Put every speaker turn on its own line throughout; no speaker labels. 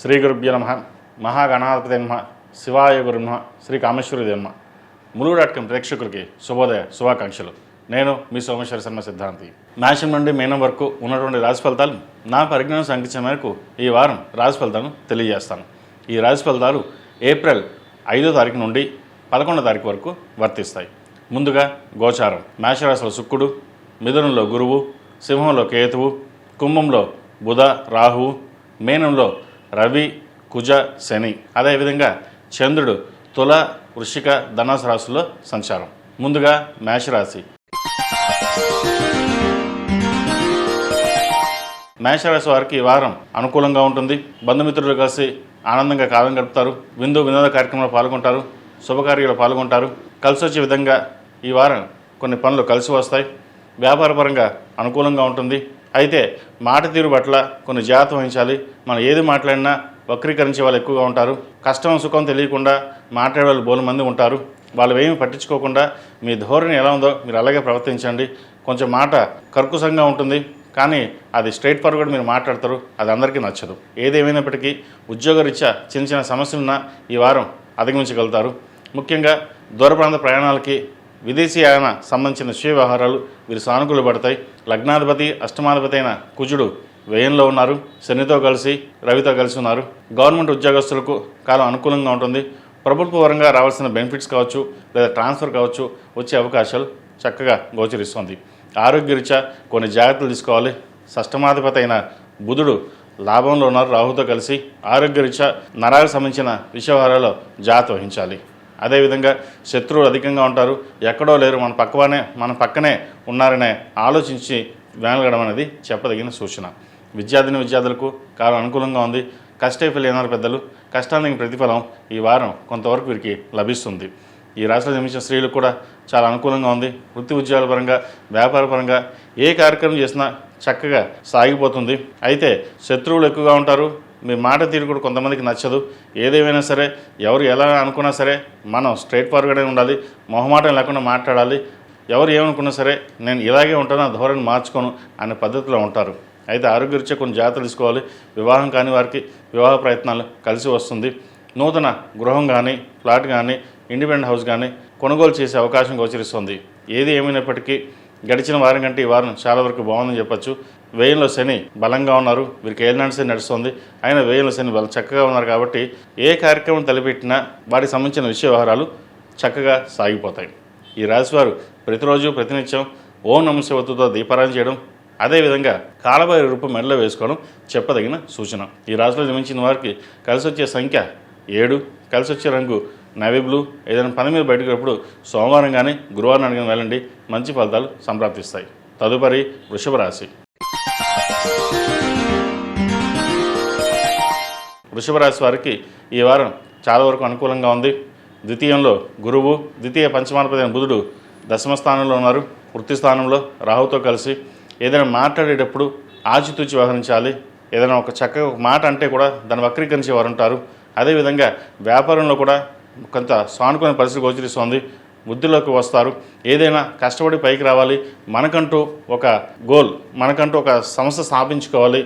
శ్రీ గురుభ్యో నమః. మహాగణాధిపతి నమః. శివాయ గురు నమః. శ్రీ కామేశ్వరి నమః. ములుగు.com ప్రేక్షకులకి శుభోదయ శుభాకాంక్షలు. నేను మీ సోమేశ్వర శర్మ సిద్ధాంతి. మేషం నుండి మీనం వరకు ఉన్నటువంటి రాశి ఫలితాలు నా పరిజ్ఞానం సంఖ్య మేరకు ఈ వారం రాశి ఫలితాలను తెలియజేస్తాను. ఈ రాశి ఫలితాలు ఏప్రిల్ 5వ తారీఖు నుండి 11వ తారీఖు వరకు వర్తిస్తాయి. ముందుగా గోచారం. మేషరాశిలో శుక్రుడు, మిథునంలో గురువు, సింహంలో కేతువు, కుంభంలో బుధ రాహువు, మీనంలో రవి కుజ శని, అదేవిధంగా చంద్రుడు తుల వృశ్చిక ధనుసు రాశుల్లో సంచారం. ముందుగా మేషరాశి. మేషరాశి వారికి ఈ వారం అనుకూలంగా ఉంటుంది. బంధుమిత్రులు కలిసి ఆనందంగా కాలం గడుపుతారు. వినోద కార్యక్రమంలో పాల్గొంటారు. శుభకార్యాలు పాల్గొంటారు. కలిసి వచ్చే విధంగా ఈ వారం కొన్ని పనులు కలిసి వస్తాయి. వ్యాపారపరంగా అనుకూలంగా ఉంటుంది. అయితే మాట తీరు పట్ల కొన్ని జాగ్రత్త వహించాలి. మనం ఏది మాట్లాడినా వక్రీకరించే వాళ్ళు ఎక్కువగా ఉంటారు. కష్టం సుఖం తెలియకుండా మాట్లాడే వాళ్ళు బోలు మంది ఉంటారు. వాళ్ళు ఏమి పట్టించుకోకుండా మీ ధోరణి ఎలా ఉందో మీరు అలాగే ప్రవర్తించండి. కొంచెం మాట కర్కుశంగా ఉంటుంది, కానీ అది స్ట్రైట్ ఫార్వర్డ్ మీరు మాట్లాడతారు. అది అందరికీ నచ్చదు. ఏదేమైనప్పటికీ ఉద్యోగరీత్యా చిన్న చిన్న సమస్యలున్నా ఈ వారం అధిగమించగలుగుతారు. ముఖ్యంగా దూర ప్రాంత ప్రయాణాలకి, విదేశీయాన సంబంధించిన విషయ వ్యవహారాలు వీరు సానుకూల పడతాయి. లగ్నాధిపతి అష్టమాధిపతి అయిన కుజుడు వ్యయంలో ఉన్నారు. శనితో కలిసి రవితో కలిసి ఉన్నారు. గవర్నమెంట్ ఉద్యోగస్తులకు కాలం అనుకూలంగా ఉంటుంది. ప్రభుత్వ పరంగా రావాల్సిన బెనిఫిట్స్ కావచ్చు, లేదా ట్రాన్స్ఫర్ కావచ్చు, వచ్చే అవకాశాలు చక్కగా గోచరిస్తుంది. ఆరోగ్యరీత్యా కొన్ని జాగ్రత్తలు తీసుకోవాలి. షష్టమాధిపతి అయిన బుధుడు లాభంలో ఉన్నారు రాహుతో కలిసి. ఆరోగ్యరీత్యా నరాలకు సంబంధించిన విషయవహారాల్లో జాగ్రత్త వహించాలి. అదేవిధంగా శత్రువులు అధికంగా ఉంటారు. ఎక్కడో లేరు, మన పక్కనే ఉన్నారనే ఆలోచించి వెనగడం అనేది చెప్పదగిన సూచన. విద్యార్థులకు కాలం అనుకూలంగా ఉంది. కష్టైఫలు ఏనారు పెద్దలు, కష్టానికి ప్రతిఫలం ఈ వారం కొంతవరకు వీరికి లభిస్తుంది. ఈ రాశిలో జన్మించిన స్త్రీలకు కూడా చాలా అనుకూలంగా ఉంది. వృత్తి ఉద్యోగాల పరంగా, వ్యాపార పరంగా ఏ కార్యక్రమం చేసినా చక్కగా సాగిపోతుంది. అయితే శత్రువులు ఎక్కువగా ఉంటారు. మీ మాట తీరు కూడా కొంతమందికి నచ్చదు. ఏదేమైనా సరే, ఎవరు ఎలా అనుకున్నా సరే మనం స్ట్రైట్ ఫార్వర్డ్గా ఉండాలి. మొహమాటం లేకుండా మాట్లాడాలి. ఎవరు ఏమనుకున్నా సరే నేను ఇలాగే ఉంటాను, ఆ ధోరణి మార్చుకోను అనే పద్ధతిలో ఉంటారు. అయితే ఆరోగ్యరీత్యా కొన్ని జాగ్రత్తలు తీసుకోవాలి. వివాహం కాని వారికి వివాహ ప్రయత్నాలు కలిసి వస్తుంది. నూతన గృహం కానీ, ఫ్లాట్ కానీ, ఇండిపెండెంట్ హౌస్ కానీ కొనుగోలు చేసే అవకాశం గోచరిస్తుంది. ఏది ఏమైనప్పటికీ గడిచిన వారం కంటే ఈ వారం చాలా వరకు బాగుందని చెప్పచ్చు. వ్యయంలో శని బలంగా ఉన్నారు. వీరికి ఏలినాటి శని నడుస్తుంది. అయినా వ్యయంలో శని చక్కగా ఉన్నారు కాబట్టి ఏ కార్యక్రమం తలపెట్టినా వాటికి సంబంధించిన విషయ వ్యవహారాలు చక్కగా సాగిపోతాయి. ఈ రాశివారు ప్రతిరోజు ప్రతినిత్యం ఓం నమః శివాయతో దీపారాధన చేయడం, అదేవిధంగా కాలభైరవ రూపం మెడలో వేసుకోవడం చెప్పదగిన సూచన. ఈ రాశిలో జన్మించిన వారికి కలిసి వచ్చే సంఖ్య 7, కలిసి వచ్చే రంగు నేవీ బ్లూ. ఏదైనా పని మీద బయటకు సోమవారం కానీ గురువారం అడిగిన వెళ్ళండి, మంచి ఫలితాలు సంప్రాప్తిస్తాయి. తదుపరి వృషభ రాశి. వృషభ రాశి వారికి ఈ వారం చాలా వరకు అనుకూలంగా ఉంది. ద్వితీయంలో గురువు, ద్వితీయ పంచమాధిపతి అయిన బుధుడు దశమ స్థానంలో ఉన్నారు. వృత్తి స్థానంలో రాహుతో కలిసి ఏదైనా మాట్లాడేటప్పుడు ఆచితూచి వ్యవహరించాలి. ఏదైనా ఒక చక్కగా మాట అంటే కూడా దాన్ని వక్రీకరించే వారు ఉంటారు. అదేవిధంగా వ్యాపారంలో కూడా కొంత సానుకూల పరిస్థితి గోచరిస్తోంది. వృద్ధిలోకి వస్తారు. ఏదైనా కష్టపడి పైకి రావాలి, మనకంటూ ఒక గోల్, మనకంటూ ఒక సంస్థ స్థాపించుకోవాలి,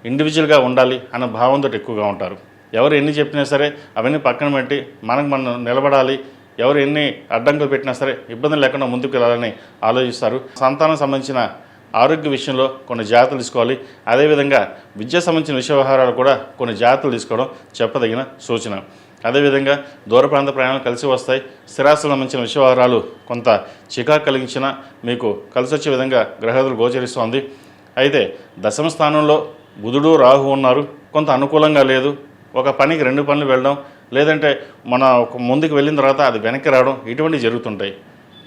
ఇండివిజువల్గా ఉండాలి అన్న భావంతో ఎక్కువగా ఉంటారు. ఎవరు ఎన్ని చెప్పినా సరే అవన్నీ పక్కన పెట్టి మనం నిలబడాలి. ఎవరు ఎన్ని అడ్డంకులు పెట్టినా సరే ఇబ్బందులు లేకుండా ముందుకు వెళ్ళాలని ఆలోచిస్తారు. సంతానం సంబంధించిన ఆరోగ్య విషయంలో కొన్ని జాగ్రత్తలు తీసుకోవాలి. అదేవిధంగా విద్యా సంబంధించిన విషయ వ్యవహారాలు కూడా కొన్ని జాగ్రత్తలు తీసుకోవడం చెప్పదగిన సూచన. అదేవిధంగా దూర ప్రాంత ప్రయాణాలు కలిసి వస్తాయి. స్థిరాస్తులకు సంబంధించిన విషయ వ్యవహారాలు కొంత చికాకు కలిగించినా మీకు కలిసి వచ్చే విధంగా గ్రహాదులు గోచరిస్తోంది. అయితే దశమ స్థానంలో బుధుడు రాహు ఉన్నారు. కొంత అనుకూలంగా లేదు. ఒక పనికి 2 పనులు వెళ్ళడం, లేదంటే మన ఒక ముందుకు వెళ్ళిన తర్వాత అది వెనక్కి రావడం, ఇటువంటివి జరుగుతుంటాయి.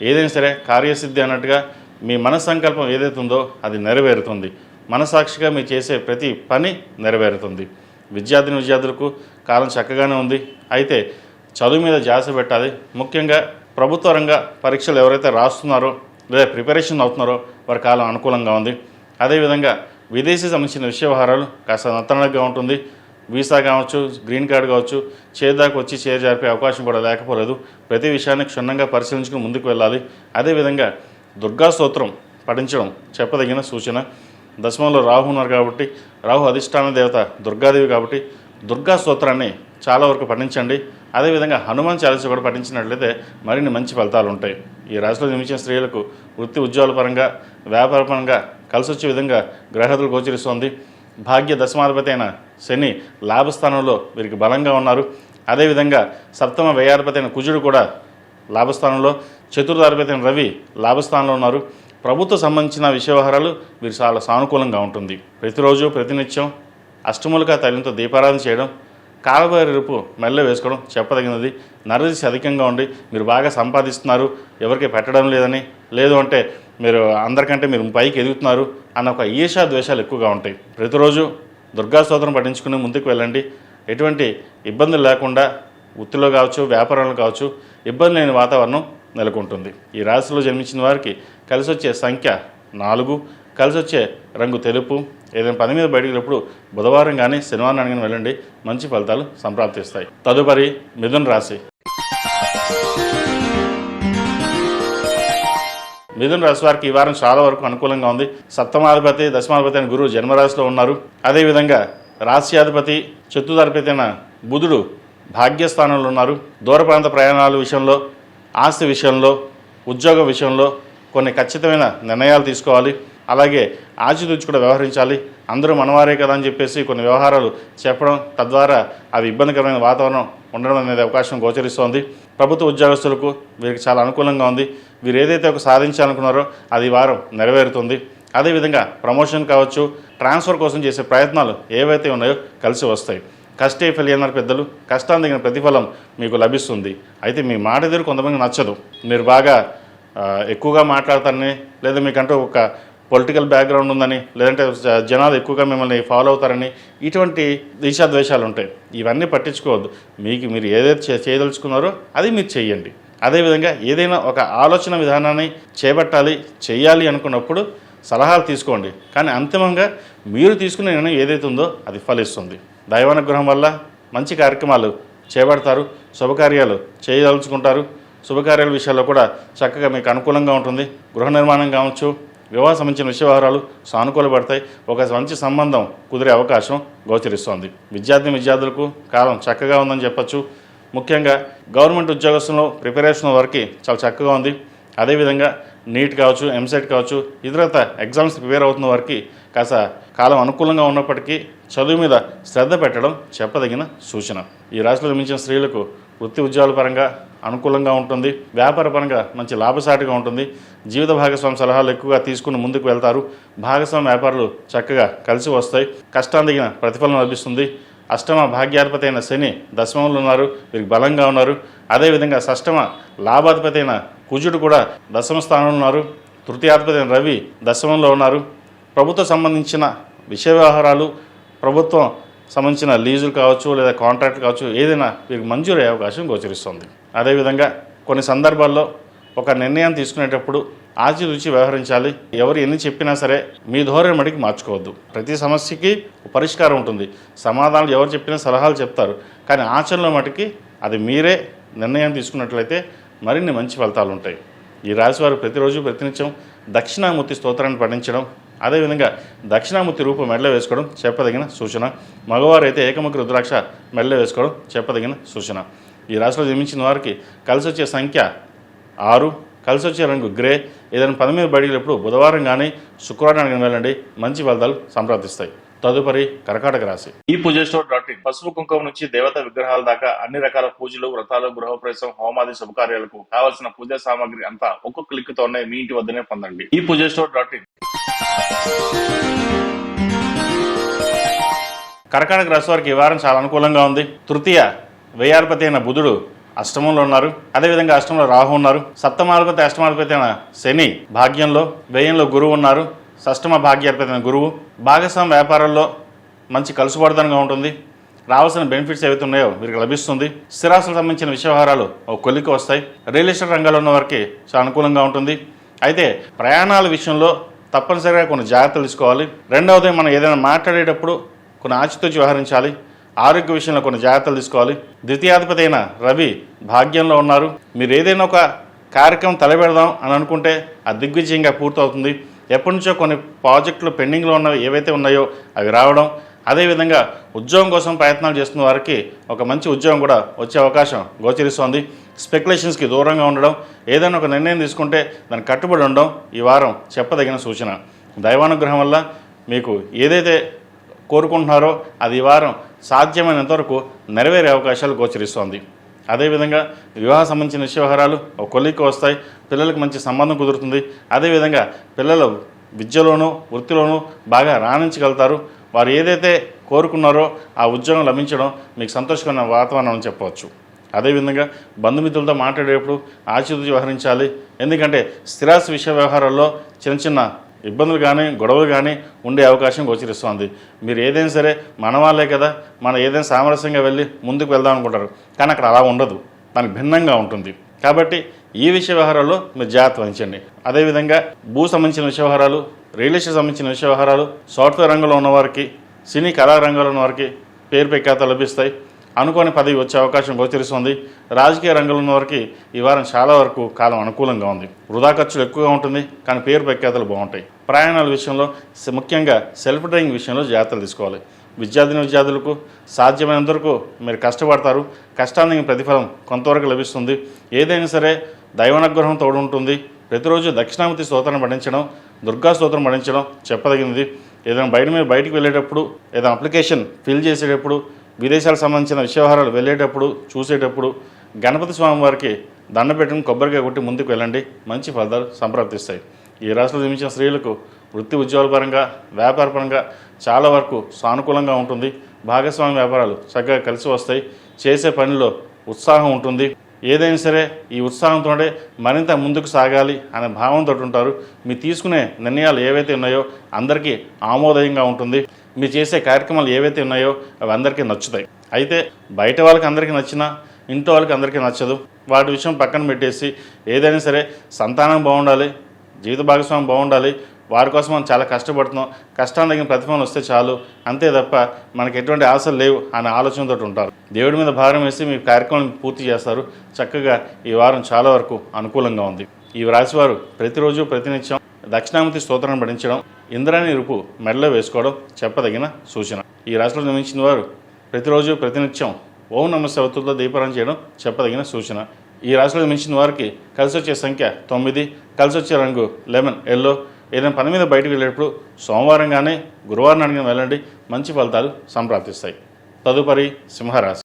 ఏదైనా సరే కార్యసిద్ధి అన్నట్టుగా మీ మనస్సంకల్పం ఏదైతే ఉందో అది నెరవేరుతుంది. మనసాక్షిగా మీరు చేసే ప్రతి పని నెరవేరుతుంది. విద్యార్థులకు కాలం చక్కగానే ఉంది. అయితే చదువు మీద ధ్యాస పెట్టాలి. ముఖ్యంగా ప్రభుత్వ రంగ పరీక్షలు ఎవరైతే రాస్తున్నారో లేదా ప్రిపరేషన్ అవుతున్నారో వారి కాలం అనుకూలంగా ఉంది. అదేవిధంగా విదేశీ సంబంధించిన విషయ వ్యవహారాలు కాస్త నత్తనగా ఉంటుంది. వీసా కావచ్చు, గ్రీన్ కార్డు కావచ్చు, చేదాకా వచ్చి చేజారిపే అవకాశం కూడా లేకపోలేదు. ప్రతి విషయాన్ని క్షుణ్ణంగా పరిశీలించుకుని ముందుకు వెళ్ళాలి. అదేవిధంగా దుర్గా స్తోత్రం పఠించడం చెప్పదగిన సూచన. దశమంలో రాహు ఉన్నారు కాబట్టి, రాహు అధిష్టాన దేవత దుర్గాదేవి కాబట్టి దుర్గా స్తోత్రాన్ని చాలా వరకు పఠించండి. అదేవిధంగా హనుమాన్ చాలీస కూడా పఠించినట్లయితే మరిన్ని మంచి ఫలితాలు ఉంటాయి. ఈ రాశిలో జన్మించిన స్త్రీలకు వృత్తి ఉద్యోగాల పరంగా, వ్యాపార పరంగా కలిసి వచ్చే విధంగా గ్రహతులు గోచరిస్తోంది. భాగ్య దశమాధిపతి అయిన శని లాభస్థానంలో వీరికి బలంగా ఉన్నారు. అదేవిధంగా సప్తమ వ్యయాధిపతి అయిన కుజుడు కూడా లాభస్థానంలో, చతుర్థాధిపతి అయిన రవి లాభస్థానంలో ఉన్నారు. ప్రభుత్వ సంబంధించిన విషయ వ్యవహారాలు వీరు చాలా సానుకూలంగా ఉంటుంది. ప్రతిరోజు ప్రతినిత్యం అష్టములుగా తల్లితో దీపారాధన చేయడం, కాలభైరవ రూపు మెల్ల వేసుకోవడం చెప్పదగినది. నరదిశ అధికంగా ఉండి మీరు బాగా సంపాదిస్తున్నారు, ఎవరికి పెట్టడం లేదని, లేదు అంటే మీరు అందరికంటే మీరు పైకి ఎదుగుతున్నారు అన్న ఒక ఈర్ష్యా ద్వేషాలు ఎక్కువగా ఉంటాయి. ప్రతిరోజు దుర్గా స్తోత్రం పఠించుకుని ముందుకు వెళ్ళండి. ఎటువంటి ఇబ్బందులు లేకుండా వృత్తిలో కావచ్చు, వ్యాపారంలో కావచ్చు, ఇబ్బంది లేని వాతావరణం నెలకొంటుంది. ఈ రాశిలో జన్మించిన వారికి కలిసి వచ్చే సంఖ్య 4, కలిసి వచ్చే రంగు తెలుపు. ఏదైనా పని మీద బయటికి వెళ్ళినప్పుడు బుధవారం కానీ శనివారం కానీ వెళ్ళండి, మంచి ఫలితాలు సంప్రాప్తిస్తాయి. తదుపరి మిథున రాశి. మిథున రాశి వారికి ఈ వారం చాలా వరకు అనుకూలంగా ఉంది. సప్తమాధిపతి దశమాధిపతి అయిన గురువు జన్మరాశిలో ఉన్నారు. అదేవిధంగా రాశ్యాధిపతి చతుర్థాధిపతి అయిన బుధుడు భాగ్యస్థానంలో ఉన్నారు. దూర ప్రాంత ప్రయాణాల విషయంలో, ఆస్తి విషయంలో, ఉద్యోగ విషయంలో కొన్ని ఖచ్చితమైన నిర్ణయాలు తీసుకోవాలి. అలాగే ఆచితూచి కూడా వ్యవహరించాలి. అందరూ మనవారే కదా అని చెప్పేసి కొన్ని వ్యవహారాలు చెప్పడం, తద్వారా అవి ఇబ్బందికరమైన వాతావరణం ఉండడం అనేది అవకాశం గోచరిస్తోంది. ప్రభుత్వ ఉద్యోగస్తులకు వీరికి చాలా అనుకూలంగా ఉంది. వీరు ఏదైతే ఒక సాధించాలనుకున్నారో అది వారం నెరవేరుతుంది. అదేవిధంగా ప్రమోషన్ కావచ్చు, ట్రాన్స్ఫర్ కోసం చేసే ప్రయత్నాలు ఏవైతే ఉన్నాయో కలిసి వస్తాయి. కష్టే ఫలి అన్నారు పెద్దలు, కష్టాన్ని తగిన ప్రతిఫలం మీకు లభిస్తుంది. అయితే మీ మాట ఎదురు కొంతమంది నచ్చదు, మీరు బాగా ఎక్కువగా మాట్లాడతారని, లేదా మీకంటూ ఒక పొలిటికల్ బ్యాక్గ్రౌండ్ ఉందని, లేదంటే జనాలు ఎక్కువగా మిమ్మల్ని ఫాలో అవుతారని, ఇటువంటి ద్వేషాలు ఉంటాయి. ఇవన్నీ పట్టించుకోవద్దు. మీరు ఏదైతే చేయదలుచుకున్నారో అది మీరు చేయండి. అదేవిధంగా ఏదైనా ఒక ఆలోచన విధానాన్ని చేయాలి అనుకున్నప్పుడు సలహాలు తీసుకోండి. కానీ అంతిమంగా మీరు తీసుకునే నిర్ణయం ఏదైతే ఉందో అది ఫలిస్తుంది. దైవానుగ్రహం వల్ల మంచి కార్యక్రమాలు చేపడతారు, శుభకార్యాలు చేయదలుచుకుంటారు. శుభకార్యాల విషయాల్లో కూడా చక్కగా మీకు అనుకూలంగా ఉంటుంది. గృహ నిర్మాణం కావచ్చు, వివాహ సంబంధించిన విషయ వ్యవహారాలు సానుకూలపడతాయి. ఒక మంచి సంబంధం కుదిరే అవకాశం గోచరిస్తోంది. విద్యార్థులకు కాలం చక్కగా ఉందని చెప్పచ్చు. ముఖ్యంగా గవర్నమెంట్ ఉద్యోగస్తుల్లో ప్రిపరేషన్ వరకు చాలా చక్కగా ఉంది. అదేవిధంగా నీట్ కావచ్చు, ఎంసెట్ కావచ్చు, ఇతరత ఎగ్జామ్స్ ప్రిపేర్ అవుతున్న వారికి కాస్త కాలం అనుకూలంగా ఉన్నప్పటికీ చదువు మీద శ్రద్ధ పెట్టడం చెప్పదగిన సూచన. ఈ రాశిలో జన్మించిన స్త్రీలకు వృత్తి ఉద్యోగాల పరంగా అనుకూలంగా ఉంటుంది. వ్యాపార పరంగా మంచి లాభసాటిగా ఉంటుంది. జీవిత భాగస్వామి సలహాలు ఎక్కువగా తీసుకుని ముందుకు వెళ్తారు. భాగస్వామి వ్యాపారాలు చక్కగా కలిసి వస్తాయి. కష్టాన్ని తగిన ప్రతిఫలం లభిస్తుంది. అష్టమ భాగ్యాధిపతి అయిన శని దశమంలో ఉన్నారు, వీరికి బలంగా ఉన్నారు. అదేవిధంగా షష్టమ లాభాధిపతి అయిన కుజుడు కూడా దశమ స్థానంలో ఉన్నారు. తృతీయాధిపతి అయిన రవి దశమంలో ఉన్నారు. ప్రభుత్వ సంబంధించిన విషయ వ్యవహారాలు, ప్రభుత్వం సంబంధించిన లీజులు కావచ్చు, లేదా కాంట్రాక్ట్ కావచ్చు, ఏదైనా వీరికి మంజూరయ్యే అవకాశం గోచరిస్తుంది. అదేవిధంగా కొన్ని సందర్భాల్లో ఒక నిర్ణయం తీసుకునేటప్పుడు ఆచితూచి వ్యవహరించాలి. ఎవరు ఎన్ని చెప్పినా సరే మీ ధోరణి మటుకు మార్చుకోవద్దు. ప్రతి సమస్యకి పరిష్కారం ఉంటుంది. సమాధానాలు ఎవరు చెప్పినా సలహాలు చెప్తారు, కానీ ఆచరణలో మటుకి అది మీరే నిర్ణయం తీసుకున్నట్లయితే మరిన్ని మంచి ఫలితాలు ఉంటాయి. ఈ రాశి వారు ప్రతిరోజు ప్రతినిత్యం దక్షిణామూర్తి స్తోత్రాన్ని పఠించడం, అదేవిధంగా దక్షిణామూర్తి రూపం మెడలో వేసుకోవడం చెప్పదగిన సూచన. మగవారు అయితే ఏకముఖ రుద్రాక్ష మెడలో వేసుకోవడం చెప్పదగిన సూచన. ఈ రాశిలో జన్మించిన వారికి కలిసి వచ్చే సంఖ్య 6, కలిసి వచ్చే రంగు గ్రే. ఏదైనా పని మీద బయటికి వెళ్ళినప్పుడు బుధవారం కానీ శుక్రవారం కానీ వెళ్ళండి, మంచి ఫలితాలు సంప్రాప్తిస్తాయి. తదుపరి కర్కాటక రాశి. ఈ పూజస్టోర్.in పసుపు కుంకుమ నుంచి దేవతా విగ్రహాల దాకా అన్ని రకాల పూజలు, వ్రతాలు, గృహప్రవేశం, హోమాది శుభకార్యాలకు కావాల్సిన పూజా సామాగ్రి అంతా ఒక్కొక్క క్లిక్ తోనే మీ ఇంటి వద్దనే పొందండి. ఈ పూజస్టోర్.in. కర్కాటక రాశి వారికి ఈ వారం చాలా అనుకూలంగా ఉంది. తృతీయ వ్యయాధిపతి అయిన బుధుడు అష్టమంలో ఉన్నారు. అదేవిధంగా అష్టమంలో రాహు ఉన్నారు. సప్తమాధిపతి అష్టమాధిపతి అయిన శని భాగ్యంలో, వ్యయంలో గురువు ఉన్నారు. షష్టమ భాగ్యాధిపతి అయిన గురువు. భాగస్వామ్య వ్యాపారాల్లో మంచి కలుసుబడతనంగా ఉంటుంది. రావాల్సిన బెనిఫిట్స్ ఏవైతే ఉన్నాయో వీరికి లభిస్తుంది. స్థిరాస్తులకు సంబంధించిన విషయ వ్యవహారాలు ఒక కొలికి వస్తాయి. రియల్ ఎస్టేట్ రంగంలో ఉన్న వారికి చాలా అనుకూలంగా ఉంటుంది. అయితే ప్రయాణాల విషయంలో తప్పనిసరిగా కొన్ని జాగ్రత్తలు తీసుకోవాలి. రెండవది, మనం ఏదైనా మాట్లాడేటప్పుడు కొన్ని ఆచితూచి వ్యవహరించాలి. ఆరోగ్య విషయంలో కొన్ని జాగ్రత్తలు తీసుకోవాలి. ద్వితీయాధిపతి అయిన రవి భాగ్యంలో ఉన్నారు. మీరు ఏదైనా ఒక కార్యక్రమం తలపెడదాం అని అనుకుంటే అది దిగ్విజయంగా పూర్తవుతుంది. ఎప్పటి నుంచో కొన్ని ప్రాజెక్టులు పెండింగ్లో ఉన్నవి ఏవైతే ఉన్నాయో అవి రావడం, అదేవిధంగా ఉద్యోగం కోసం ప్రయత్నాలు చేస్తున్న వారికి ఒక మంచి ఉద్యోగం కూడా వచ్చే అవకాశం గోచరిస్తోంది. స్పెక్యులేషన్స్కి దూరంగా ఉండడం, ఏదైనా ఒక నిర్ణయం తీసుకుంటే దానికి కట్టుబడి ఉండడం ఈ వారం చెప్పదగిన సూచన. దైవానుగ్రహం వల్ల మీకు ఏదైతే కోరుకుంటున్నారో అది ఈ వారం సాధ్యమైనంత వరకు నెరవేరే అవకాశాలు గోచరిస్తోంది. అదేవిధంగా వివాహ సంబంధించిన వ్యవహారాలు ఒక కొలిక్కి వస్తాయి. పిల్లలకు మంచి సంబంధం కుదురుతుంది. అదేవిధంగా పిల్లలు విద్యలోనూ వృత్తిలోనూ బాగా రాణించగలుగుతారు. వారు ఏదైతే కోరుకున్నారో ఆ ఉద్యోగం లభించడం మీకు సంతోషకరమైన వాతావరణం అని చెప్పవచ్చు. అదేవిధంగా బంధుమిత్రులతో మాట్లాడేటప్పుడు ఆచితూచి వ్యవహరించాలి. ఎందుకంటే స్థిరాస్తి విషయ వ్యవహారాల్లో చిన్న చిన్న ఇబ్బందులు కానీ గొడవలు కానీ ఉండే అవకాశం గోచరిస్తుంది. మీరు ఏదైనా సరే మన వాళ్ళే కదా, మనం ఏదైనా సామరస్యంగా వెళ్ళి ముందుకు వెళ్దాం అనుకుంటారు, కానీ అక్కడ అలా ఉండదు, దానికి భిన్నంగా ఉంటుంది. కాబట్టి ఈ విషయ వ్యవహారాల్లో మీరు జాగ్రత్త వహించండి. అదేవిధంగా భూ సంబంధించిన విషయ వ్యవహారాలు, రియల్ ఎస్టేట్ సంబంధించిన విషయ వ్యవహారాలు, సాఫ్ట్వేర్ రంగంలో ఉన్నవారికి, సినీ కళా రంగంలో ఉన్నవారికి పేరు ప్రఖ్యాతలు లభిస్తాయి. అనుకోని పదవి వచ్చే అవకాశం గోచరిస్తుంది. రాజకీయ రంగంలో ఉన్నవారికి ఈ వారం చాలా వరకు కాలం అనుకూలంగా ఉంది. వృధా ఖర్చులు ఎక్కువగా ఉంటుంది, కానీ పేరు ప్రఖ్యాతలు బాగుంటాయి. ప్రయాణాల విషయంలో ముఖ్యంగా సెల్ఫ్ డ్రైవింగ్ విషయంలో జాగ్రత్తలు తీసుకోవాలి. విద్యార్థులకు సాధ్యమైనంత వరకు మీరు కష్టపడతారు. కష్టానికి ప్రతిఫలం కొంతవరకు లభిస్తుంది. ఏదైనా సరే దైవానుగ్రహం తోడు ఉంటుంది. ప్రతిరోజు దక్షిణామూర్తి స్తోత్రం పఠించడం, దుర్గా స్తోత్రం పఠించడం చెప్పదగినది. ఏదైనా బయటికి వెళ్ళేటప్పుడు, ఏదైనా అప్లికేషన్ ఫిల్ చేసేటప్పుడు, విదేశాలకు సంబంధించిన విషయవహారాలు వెళ్ళేటప్పుడు, చూసేటప్పుడు గణపతి స్వామి వారికి దండ పెట్టుకుని కొబ్బరికాయ కొట్టి ముందుకు వెళ్ళండి. మంచి ఫలితాలు సంప్రాప్తిస్తాయి. ఈ రాశిలో జన్మించిన స్త్రీలకు వృత్తి ఉద్యోగాల పరంగా, వ్యాపార పరంగా చాలా వరకు సానుకూలంగా ఉంటుంది. భాగస్వామి వ్యాపారాలు చక్కగా కలిసి వస్తాయి. చేసే పనిలో ఉత్సాహం ఉంటుంది. ఏదైనా సరే ఈ ఉత్సాహంతోనే మరింత ముందుకు సాగాలి అనే భావంతో ఉంటారు. మీరు తీసుకునే నిర్ణయాలు ఏవైతే ఉన్నాయో అందరికీ ఆమోదయంగా ఉంటుంది. మీరు చేసే కార్యక్రమాలు ఏవైతే ఉన్నాయో అవి అందరికీ నచ్చుతాయి. అయితే బయట వాళ్ళకి అందరికీ నచ్చినా ఇంట్లో వాళ్ళకి అందరికీ నచ్చదు. వాటి విషయం పక్కన పెట్టేసి ఏదైనా సరే సంతానం బాగుండాలి, జీవిత భాగస్వామి బాగుండాలి, వారి కోసం మనం చాలా కష్టపడుతున్నాం, కష్టాన్ని తగిన ప్రతిఫలం వస్తే చాలు, అంతే తప్ప మనకి ఎటువంటి ఆశలు లేవు అనే ఆలోచనతో ఉంటారు. దేవుడి మీద భారం వేసి మీ కార్యక్రమం పూర్తి చేస్తారు. చక్కగా ఈ వారం చాలా వరకు అనుకూలంగా ఉంది. ఈ రాశివారు ప్రతిరోజు ప్రతినిత్యం దక్షిణామూర్తి స్తోత్రాన్ని పఠించడం, ఇంద్రాణి రూపు మెడలో వేసుకోవడం చెప్పదగిన సూచన. ఈ రాశిలో జన్మించిన వారు ప్రతిరోజు ప్రతినిత్యం ఓం నమః శివాయతో దీపారాధన చేయడం చెప్పదగిన సూచన. ఈ రాశిలో జన్మించిన వారికి కలిసి వచ్చే సంఖ్య 9, కలిసి వచ్చే రంగు లెమన్ ఎల్లో. ఏదైనా పని మీద బయటకు వెళ్ళేటప్పుడు సోమవారం కానీ గురువారం అడిగిన వెళ్ళండి. మంచి ఫలితాలు సంప్రాప్తిస్తాయి. తదుపరి సింహరాశి.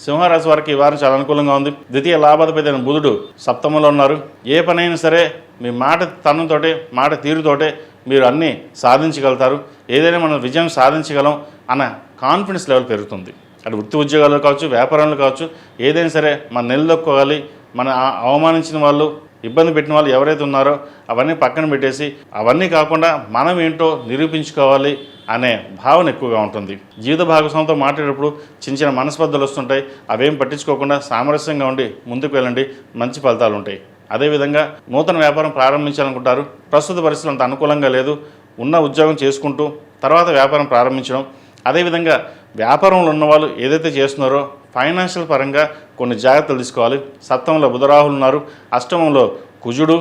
సింహరాశి వారికి ఈ వారం చాలా అనుకూలంగా ఉంది. ద్వితీయ లాభాధిపతి అయిన బుధుడు సప్తమంలో ఉన్నారు. ఏ పనైనా సరే మీ మాట తనంతోటే, మాట తీరుతోటే మీరు అన్నీ సాధించగలుగుతారు. ఏదైనా మనం విజయం సాధించగలం అన్న కాన్ఫిడెన్స్ లెవెల్ పెరుగుతుంది. అటు వృత్తి ఉద్యోగాలు కావచ్చు, వ్యాపారంలో కావచ్చు, ఏదైనా సరే మన నిలదొక్కోవాలి. మన అవమానించిన వాళ్ళు, ఇబ్బంది పెట్టిన వాళ్ళు ఎవరైతే ఉన్నారో అవన్నీ పక్కన పెట్టేసి అవన్నీ కాకుండా మనం ఏంటో నిరూపించుకోవాలి అనే భావన ఎక్కువగా ఉంటుంది. జీవిత భాగస్వామితో మాట్లాడేటప్పుడు చిన్న చిన్న మనస్పర్ధలు వస్తుంటాయి. అవేం పట్టించుకోకుండా సామరస్యంగా ఉండి ముందుకు వెళ్ళండి. మంచి ఫలితాలు ఉంటాయి. అదేవిధంగా నూతన వ్యాపారం ప్రారంభించాలనుకుంటారు. ప్రస్తుత పరిస్థితులు అంత అనుకూలంగా లేదు. ఉన్న ఉద్యోగం చేసుకుంటూ తర్వాత వ్యాపారం ప్రారంభించడం. అదేవిధంగా వ్యాపారంలో ఉన్నవాళ్ళు ఏదైతే చేస్తున్నారో ఫైనాన్షియల్ పరంగా కొన్ని జాగ్రత్తలు తీసుకోవాలి. సప్తమంలో బుధరాహులు ఉన్నారు. అష్టమంలో కుజుడు,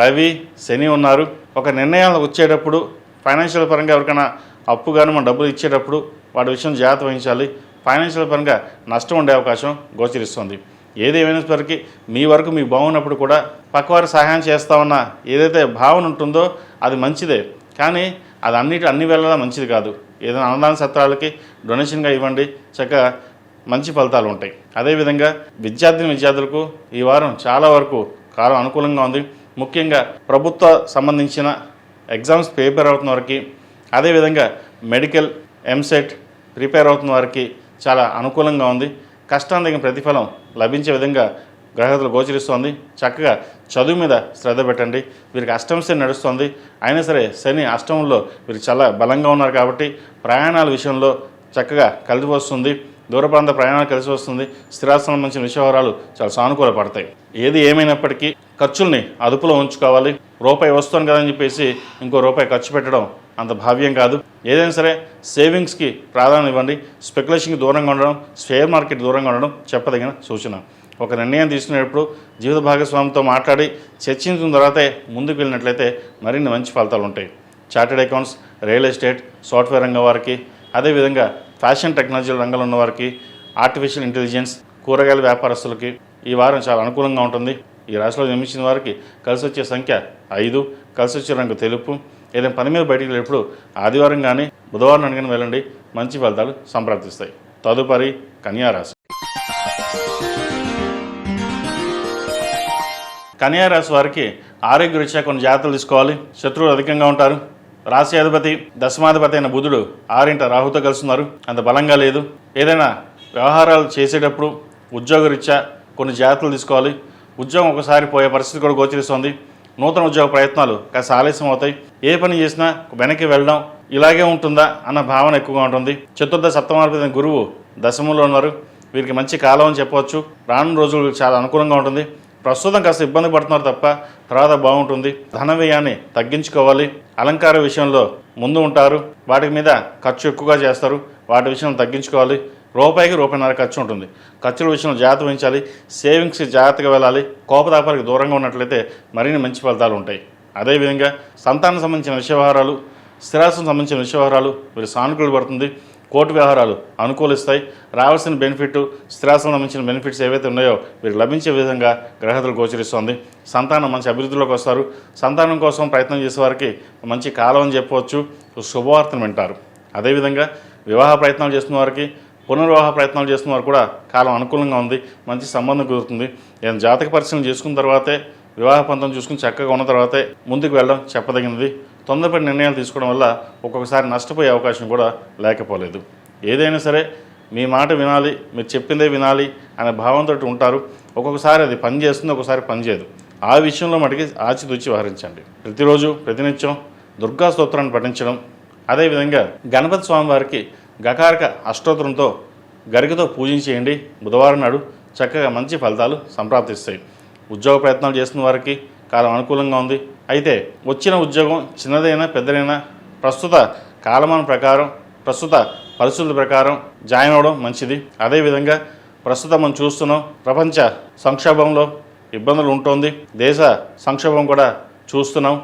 రవి, శని ఉన్నారు. ఒక నిర్ణయాలు వచ్చేటప్పుడు ఫైనాన్షియల్ పరంగా ఎవరికైనా అప్పు కానీ మన డబ్బులు ఇచ్చేటప్పుడు వాటి విషయం జాగ్రత్త వహించాలి. ఫైనాన్షియల్ పరంగా నష్టం ఉండే అవకాశం గోచరిస్తుంది. ఏదేమైనప్పటికీ మీ వరకు మీకు బాగున్నప్పుడు కూడా పక్కవారు సహాయం చేస్తామన్న ఏదైతే భావన ఉంటుందో అది మంచిదే, కానీ అది అన్ని వేళలా మంచిది కాదు. ఏదైనా అన్నదాన సత్రాలకి డొనేషన్గా ఇవ్వండి. చక్కగా మంచి ఫలితాలు ఉంటాయి. అదేవిధంగా విద్యార్థులకు ఈ వారం చాలా వరకు కాలం అనుకూలంగా ఉంది. ముఖ్యంగా ప్రభుత్వ సంబంధించిన ఎగ్జామ్స్ ప్రిపేర్ అవుతున్న వారికి, అదేవిధంగా మెడికల్, ఎంసెట్ ప్రిపేర్ అవుతున్న వారికి చాలా అనుకూలంగా ఉంది. కష్టాన్ని తగిన ప్రతిఫలం లభించే విధంగా గ్రహగతులు గోచరిస్తోంది. చక్కగా చదువు మీద శ్రద్ధ పెట్టండి. వీరికి అష్టమ శని నడుస్తుంది. అయినా సరే శని అష్టమంలో వీరికి చాలా బలంగా ఉన్నారు కాబట్టి ప్రయాణాల విషయంలో చక్కగా కలిసి వస్తుంది. దూర ప్రాంత ప్రయాణాలు కలిసి వస్తుంది. స్థిరాస్తి సంబంధించిన విషయవరాలు చాలా సానుకూల పడతాయి. ఏది ఏమైనప్పటికీ ఖర్చుల్ని అదుపులో ఉంచుకోవాలి. రూపాయి వస్తుంది కదని చెప్పేసి ఇంకో రూపాయి ఖర్చు పెట్టడం అంత భావ్యం కాదు. ఏదైనా సరే సేవింగ్స్కి ప్రాధాన్యం ఇవ్వండి. స్పెక్యులేషన్కి దూరంగా ఉండడం, షేర్ మార్కెట్ దూరంగా ఉండడం చెప్పదగిన సూచన. ఒక నిర్ణయం తీసుకునేటప్పుడు జీవిత భాగస్వామితో మాట్లాడి చర్చించిన తర్వాతే ముందుకు వెళ్ళినట్లయితే మరిన్ని మంచి ఫలితాలు ఉంటాయి. Chartered accounts, real estate, software రంగం వారికి, అదేవిధంగా ఫ్యాషన్ టెక్నాలజీ రంగంలో ఉన్న వారికి, ఆర్టిఫిషియల్ ఇంటెలిజెన్స్, కూరగాయల వ్యాపారస్తులకి ఈ వారం చాలా అనుకూలంగా ఉంటుంది. ఈ రాశిలో జన్మించిన వారికి కలిసి వచ్చే సంఖ్య 5, కలిసి వచ్చే రంగు తెలుపు. ఏదైనా పని మీద బయటికి వెళ్ళేటప్పుడు ఆదివారం కానీ బుధవారం అడిగిన వెళ్ళండి, మంచి ఫలితాలు సంప్రాప్తిస్తాయి. తదుపరి కన్యా రాశి. కన్యా రాశి వారికి ఆరోగ్య రీత్యా కొన్ని జాగ్రత్తలు తీసుకోవాలి. శత్రువులు అధికంగా ఉంటారు. రాశి అధిపతి దశమాధిపతి అయిన బుధుడు 6 రాహుతో కలుస్తున్నారు, అంత బలంగా లేదు. ఏదైనా వ్యవహారాలు చేసేటప్పుడు ఉద్యోగ రీత్యా కొన్ని జాగ్రత్తలు తీసుకోవాలి. ఉద్యోగం ఒకసారి పోయే పరిస్థితి కూడా గోచరిస్తోంది. నూతన ఉద్యోగ ప్రయత్నాలు కాస్త ఆలస్యం అవుతాయి. ఏ పని చేసినా వెనక్కి వెళ్ళడం ఇలాగే ఉంటుందా అన్న భావన ఎక్కువగా ఉంటుంది. చతుర్థ సప్తమాధిపతి గురువు దశమంలో ఉన్నారు. వీరికి మంచి కాలం అని చెప్పవచ్చు. రానున్న రోజులు చాలా అనుకూలంగా ఉంటుంది. ప్రస్తుతం కాస్త ఇబ్బంది పడుతున్నారు తప్ప తర్వాత బాగుంటుంది. ధన వ్యయాన్ని తగ్గించుకోవాలి. అలంకార విషయంలో ముందు ఉంటారు. వాటి మీద ఖర్చు ఎక్కువగా చేస్తారు. వాటి విషయం తగ్గించుకోవాలి. రూపాయికి రూపాయిన్నర ఖర్చు ఉంటుంది. ఖర్చుల విషయంలో జాగ్రత్త వహించాలి. సేవింగ్స్ జాగ్రత్తగా వెళ్ళాలి. కోపతాపాలకు దూరంగా ఉన్నట్లయితే మరిన్ని మంచి ఫలితాలు ఉంటాయి. అదేవిధంగా సంతానం సంబంధించిన విషయవహారాలు, స్థిరాస్తులకు సంబంధించిన విషయవహారాలు వీరు సానుకూల పడుతుంది. కోర్టు వ్యవహారాలు అనుకూలిస్తాయి. రావాల్సిన బెనిఫిట్, స్థిరాస్తులకు సంబంధించిన బెనిఫిట్స్ ఏవైతే ఉన్నాయో వీరికి లభించే విధంగా గ్రహతులు గోచరిస్తోంది. సంతానం మంచి అభివృద్ధిలోకి వస్తారు. సంతానం కోసం ప్రయత్నం చేసే వారికి మంచి కాలం అని చెప్పవచ్చు. శుభవార్తను వింటారు. అదేవిధంగా వివాహ ప్రయత్నాలు చేస్తున్న వారికి, పునర్వివాహ ప్రయత్నాలు చేస్తున్న వారు కూడా కాలం అనుకూలంగా ఉంది. మంచి సంబంధం కుదురుతుంది. ఏదైనా జాతక పరిశీలన చేసుకున్న తర్వాతే, వివాహ పంతం చూసుకుని చక్కగా ఉన్న తర్వాతే ముందుకు వెళ్ళడం చెప్పదగినది. తొందరపడి నిర్ణయాలు తీసుకోవడం వల్ల ఒక్కొక్కసారి నష్టపోయే అవకాశం కూడా లేకపోలేదు. ఏదైనా సరే మీ మాట వినాలి, మీరు చెప్పిందే వినాలి అనే భావంతో ఉంటారు. ఒక్కొక్కసారి అది పని చేస్తుంది, ఒక్కొక్కసారి పని చేయదు. ఆ విషయంలో మటుకి ఆచితూచి వ్యవహరించండి. ప్రతిరోజు ప్రతినిత్యం దుర్గా స్తోత్రాన్ని పఠించడం, అదేవిధంగా గణపతి స్వామివారికి గకారక అష్టోత్తరంతో గరికతో పూజించేయండి. బుధవారం నాడు చక్కగా మంచి ఫలితాలు సంప్రాప్తిస్తాయి. ఉద్యోగ ప్రయత్నాలు చేస్తున్న వారికి కాలం అనుకూలంగా ఉంది. అయితే వచ్చిన ఉద్యోగం చిన్నదైనా పెద్దదైనా ప్రస్తుత కాలమాన ప్రకారం, ప్రస్తుత పరిస్థితుల ప్రకారం జాయిన్ అవ్వడం మంచిది. అదేవిధంగా ప్రస్తుతం మనం చూస్తున్నాం, ప్రపంచ సంక్షోభంలో ఇబ్బందులు ఉంటుంది. దేశ సంక్షోభం కూడా చూస్తున్నాం.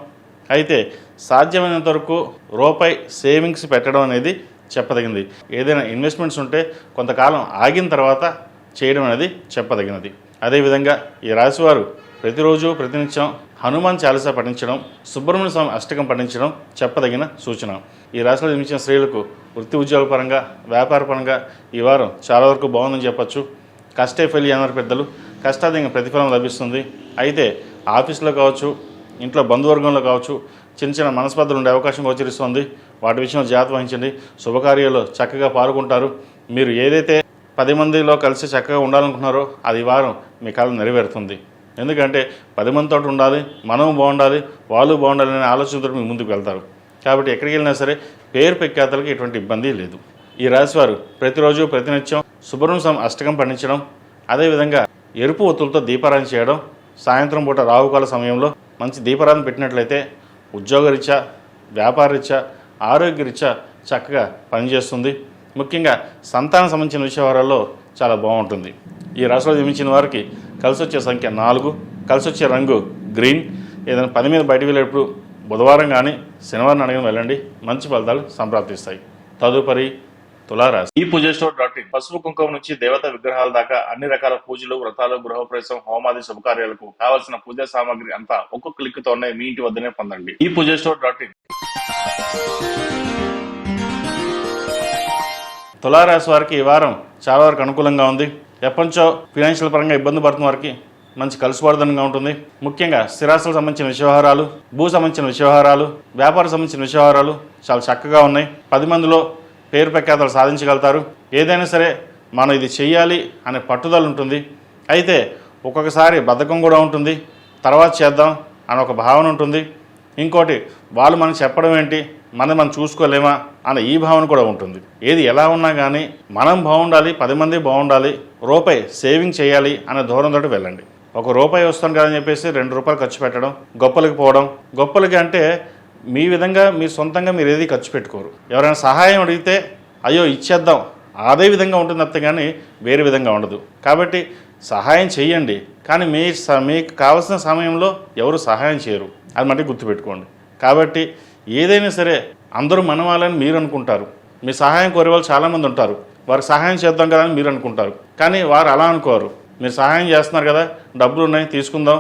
అయితే సాధ్యమైనంత వరకు రూపాయి సేవింగ్స్ పెట్టడం అనేది చెప్పదగినది. ఏదైనా ఇన్వెస్ట్మెంట్స్ ఉంటే కొంతకాలం ఆగిన తర్వాత చేయడం అనేది చెప్పదగినది. అదేవిధంగా ఈ రాశివారు ప్రతిరోజు ప్రతినిత్యం హనుమాన్ చాలీసా పఠించడం, సుబ్రహ్మణ్య స్వామి అష్టకం పఠించడం చెప్పదగిన సూచన. ఈ రాశిలో జన్మించిన స్త్రీలకు వృత్తి ఉద్యోగపరంగా, వ్యాపారపరంగా ఈ వారం చాలా వరకు బాగుందని చెప్పచ్చు. కష్టే ఫలి అన్నారు పెద్దలు. కష్టాధికంగా ప్రతిఫలం లభిస్తుంది. అయితే ఆఫీసులో కావచ్చు, ఇంట్లో బంధువర్గంలో కావచ్చు, చిన్న చిన్న మనస్పర్ధలు ఉండే అవకాశం గోచరిస్తుంది. వాటి విషయంలో జాగ్రత్త వహించండి. శుభకార్యాల్లో చక్కగా పాల్గొంటారు. మీరు ఏదైతే 10 మందిలో కలిసి చక్కగా ఉండాలనుకుంటున్నారో అది ఈ వారం మీ కళ నెరవేరుతుంది. ఎందుకంటే 10 మందితో ఉండాలి, మనం బాగుండాలి, వాళ్ళు బాగుండాలి అనే ఆలోచనతో మీరు ముందుకు వెళ్తారు. కాబట్టి ఎక్కడికి వెళ్ళినా సరే పేరు ప్రఖ్యాతలకు ఎటువంటి ఇబ్బంది లేదు. ఈ రాశివారు ప్రతిరోజు ప్రతినిత్యం సుబ్రహ్మణ్య స్వామి అష్టకం పండించడం, అదేవిధంగా ఎరుపు ఒత్తులతో దీపారాధన చేయడం, సాయంత్రం పూట రాహుకాల సమయంలో మంచి దీపారాధన పెట్టినట్లయితే ఉద్యోగరీత్యా, వ్యాపారరీత్యా, ఆరోగ్యరీత్యా చక్కగా పనిచేస్తుంది. ముఖ్యంగా సంతానం సంబంధించిన విషయాలలో చాలా బాగుంటుంది. ఈ రాశిలో జన్మించిన వారికి కలిసి వచ్చే సంఖ్య 4, కలిసి వచ్చే రంగు గ్రీన్. ఏదైనా పని మీద బయటకు వెళ్ళేటప్పుడు బుధవారం కానీ శనివారం అడిగిన వెళ్ళండి, మంచి ఫలితాలు సంప్రాప్తిస్తాయి. తదుపరి తులారాశి. ఈ పూజస్టోర్.in పసుపు కుంకుమ నుంచి దేవతా విగ్రహాల దాకా అన్ని రకాల పూజలు, వ్రతాలు, గృహప్రవేశం, హోమాది శుభకార్యాలకు కావాల్సిన పూజా సామాగ్రి అంతా ఒక్క క్లిక్తోనే మీ ఇంటి వద్దనే పొందండి. ఈ పూజస్టోర్.in. తులారాశి వారికి ఈ వారం చాలా వరకు అనుకూలంగా ఉంది. ఎప్పటించో ఫైనాన్షియల్ పరంగా ఇబ్బంది పడుతున్న వారికి మంచి కలుసుబాటుదనంగా ఉంటుంది. ముఖ్యంగా స్థిరాస్తులకు సంబంధించిన విషయవహారాలు, భూ సంబంధించిన విషయవహారాలు, వ్యాపారం సంబంధించిన విషయవహారాలు చాలా చక్కగా ఉన్నాయి. 10 మందిలో పేరు ప్రఖ్యాతలు సాధించగలుగుతారు. ఏదైనా సరే మనం ఇది చెయ్యాలి అనే పట్టుదల ఉంటుంది. అయితే ఒక్కొక్కసారి బద్ధకం కూడా ఉంటుంది. తర్వాత చేద్దాం అని ఒక భావన ఉంటుంది. ఇంకోటి వాళ్ళు మనకు చెప్పడం ఏంటి, మనం చూసుకోలేమా అన్న ఈ భావన కూడా ఉంటుంది. ఏది ఎలా ఉన్నా కానీ మనం బాగుండాలి, 10 మంది బాగుండాలి, రూపాయి సేవింగ్ చేయాలి అనే ధోరణితో వెళ్ళండి. ₹1 వస్తాను కదని చెప్పేసి ₹2 ఖర్చు పెట్టడం, గొప్పలకి పోవడం. గొప్పలకి అంటే మీ విధంగా మీ సొంతంగా మీరు ఏది ఖర్చు పెట్టుకోరు. ఎవరైనా సహాయం అడిగితే అయ్యో ఇచ్చేద్దాం అదే విధంగా ఉంటుంది తప్ప కానీ వేరే విధంగా ఉండదు. కాబట్టి సహాయం చేయండి, కానీ మీకు కావాల్సిన సమయంలో ఎవరు సహాయం చేయరు. అది మళ్ళీ గుర్తుపెట్టుకోండి. కాబట్టి ఏదైనా సరే అందరూ మన వాళ్ళని మీరు అనుకుంటారు. మీ సహాయం కోరే వాళ్ళు చాలామంది ఉంటారు. వారికి సహాయం చేద్దాం కదా అని మీరు అనుకుంటారు. కానీ వారు అలా అనుకోరు. మీరు సహాయం చేస్తున్నారు కదా, డబ్బులు ఉన్నాయి తీసుకుందాం,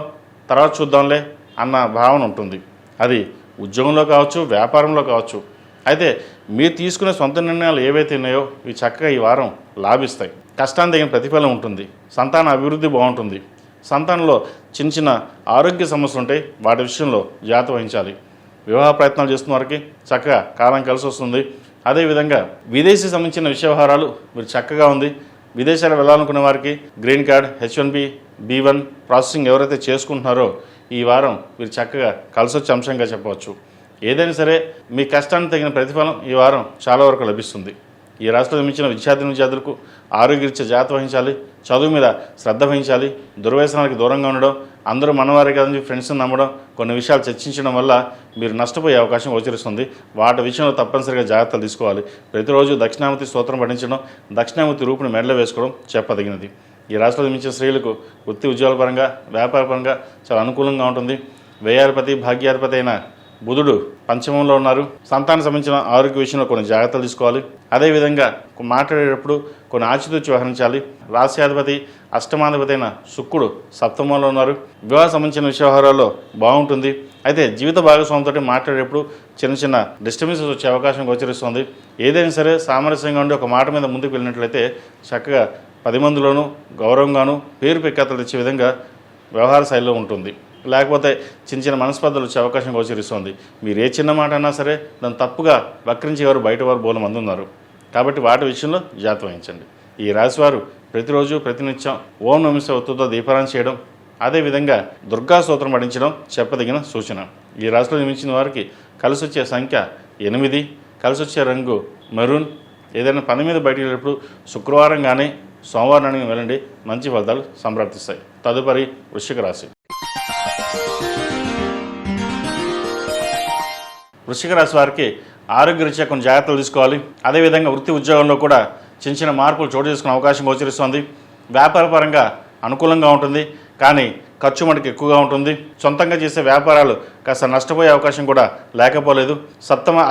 తర్వాత చూద్దాంలే అన్న భావన ఉంటుంది. అది ఉద్యోగంలో కావచ్చు, వ్యాపారంలో కావచ్చు. అయితే మీరు తీసుకునే సొంత నిర్ణయాలు ఏవైతే ఉన్నాయో ఇవి చక్కగా ఈ వారం లాభిస్తాయి. కష్టానికి తగిన ప్రతిఫలం ఉంటుంది. సంతాన అభివృద్ధి బాగుంటుంది. సంతానంలో చిన్న చిన్న ఆరోగ్య సమస్యలు ఉంటాయి, వాటి విషయంలో జాగ్రత్త వహించాలి. వివాహ ప్రయత్నాలు చేస్తున్న వారికి చక్కగా కాలం కలిసి వస్తుంది. అదేవిధంగా విదేశీ సంబంధించిన విషయ వ్యవహారాలు మీరు చక్కగా ఉంది. విదేశాలు వెళ్ళాలనుకునే వారికి green card, H1B, B1 processing ఎవరైతే చేసుకుంటున్నారో ఈ వారం మీరు చక్కగా కలిసొచ్చే అంశంగా చెప్పవచ్చు. ఏదైనా సరే మీ కష్టానికి తగిన ప్రతిఫలం ఈ వారం చాలా వరకు లభిస్తుంది. ఈ రాష్ట్రంలో జన్మించిన విద్యార్థులకు ఆరోగ్యరీత్యా జాగ్రత్త వహించాలి. చదువు మీద శ్రద్ధ వహించాలి. దుర్వ్యసనాలకు దూరంగా ఉండడం, అందరూ మనవారే కదని ఫ్రెండ్స్ని నమ్మడం, కొన్ని విషయాలు చర్చించడం వల్ల మీరు నష్టపోయే అవకాశం గోచరిస్తుంది. వాటి విషయంలో తప్పనిసరిగా జాగ్రత్తలు తీసుకోవాలి. ప్రతిరోజు దక్షిణామూర్తి స్తోత్రం పఠించడం, దక్షిణామూర్తి రూపుని మెడలో వేసుకోవడం చెప్పదగినది. ఈ రాష్ట్రంలో జన్మించిన స్త్రీలకు వృత్తి ఉద్యోగాల పరంగా, వ్యాపార పరంగా చాలా అనుకూలంగా ఉంటుంది. వ్యయాధిపతి, భాగ్యాధిపతి అయిన బుధుడు పంచమంలో ఉన్నారు. సంతానం సంబంధించిన ఆరోగ్య విషయంలో కొన్ని జాగ్రత్తలు తీసుకోవాలి. అదేవిధంగా మాట్లాడేటప్పుడు కొన్ని ఆచితూచి వ్యవహరించాలి. రాశ్యాధిపతి, అష్టమాధిపతి అయిన శుక్రుడు సప్తమంలో ఉన్నారు. వివాహ సంబంధించిన వ్యవహారాల్లో బాగుంటుంది. అయితే జీవిత భాగస్వామితో మాట్లాడేటప్పుడు చిన్న చిన్న డిస్టర్బెన్సెస్ వచ్చే అవకాశం గోచరిస్తుంది. ఏదైనా సరే సామరస్యంగా ఉండి ఒక మాట మీద ముందుకు వెళ్ళినట్లయితే చక్కగా 10 మందిలోనూ గౌరవంగాను పేరు ప్రఖ్యాతలు తెచ్చే విధంగా వ్యవహార శైలిలో ఉంటుంది. లేకపోతే చిన్న చిన్న మనస్పర్ధలు వచ్చే అవకాశం గోచరిస్తుంది. మీరు ఏ చిన్న మాట అన్నా సరే దాన్ని తప్పుగా వక్రించేవారు బయట వారు బోల మంది ఉన్నారు. కాబట్టి వాటి విషయంలో జాగ్రత్త వహించండి. ఈ రాశివారు ప్రతిరోజు ప్రతినిత్యం ఓం నమః ఒత్తుతో దీపారాధన చేయడం, అదేవిధంగా దుర్గా స్తోత్రం పఠించడం చెప్పదగిన సూచన. ఈ రాశిలో జన్మించిన వారికి కలిసి వచ్చే సంఖ్య 8, కలిసి వచ్చే రంగు మెరూన్. ఏదైనా పని మీద బయటికి వెళ్ళినప్పుడు శుక్రవారం కానీ సోమవారం వెళ్ళండి, మంచి ఫలితాలు సంప్రాప్తిస్తాయి. తదుపరి వృశ్చిక రాశి. వృశ్చిక రాశి వారికి ఆరోగ్యరీత్యా కొన్ని జాగ్రత్తలు తీసుకోవాలి. అదేవిధంగా వృత్తి ఉద్యోగంలో కూడా చిన్న చిన్న మార్పులు చోటు చేసుకునే అవకాశం గోచరిస్తుంది. వ్యాపార పరంగా అనుకూలంగా ఉంటుంది, కానీ ఖర్చు మటుకు ఎక్కువగా ఉంటుంది. సొంతంగా చేసే వ్యాపారాలు కాస్త నష్టపోయే అవకాశం కూడా లేకపోలేదు.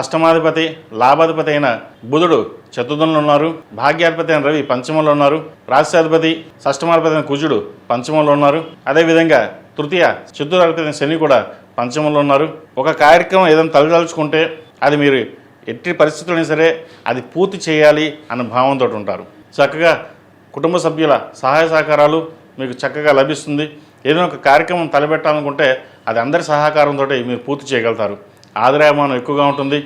అష్టమాధిపతి, లాభాధిపతి అయిన బుధుడు చతుర్థంలో ఉన్నారు. భాగ్యాధిపతి అయిన రవి పంచమంలో ఉన్నారు. రాష్ట్రాధిపతి, షష్టమాధిపతి అయిన కుజుడు పంచమంలో ఉన్నారు. అదేవిధంగా తృతీయ చతుర్థాధిపతి అయిన శని కూడా పంచమంలో ఉన్నారు. ఒక కార్యక్రమం ఏదైనా తలదాల్చుకుంటే అది మీరు ఎట్టి పరిస్థితులైనా సరే అది పూర్తి చేయాలి అన్న భావంతో ఉంటారు. చక్కగా కుటుంబ సభ్యుల సహాయ సహకారాలు మీకు చక్కగా లభిస్తుంది. ఏదైనా ఒక కార్యక్రమం తలపెట్టాలనుకుంటే అది అందరి సహకారంతో మీరు పూర్తి చేయగలుగుతారు. ఆదాయమానం ఎక్కువగా ఉంటుంది.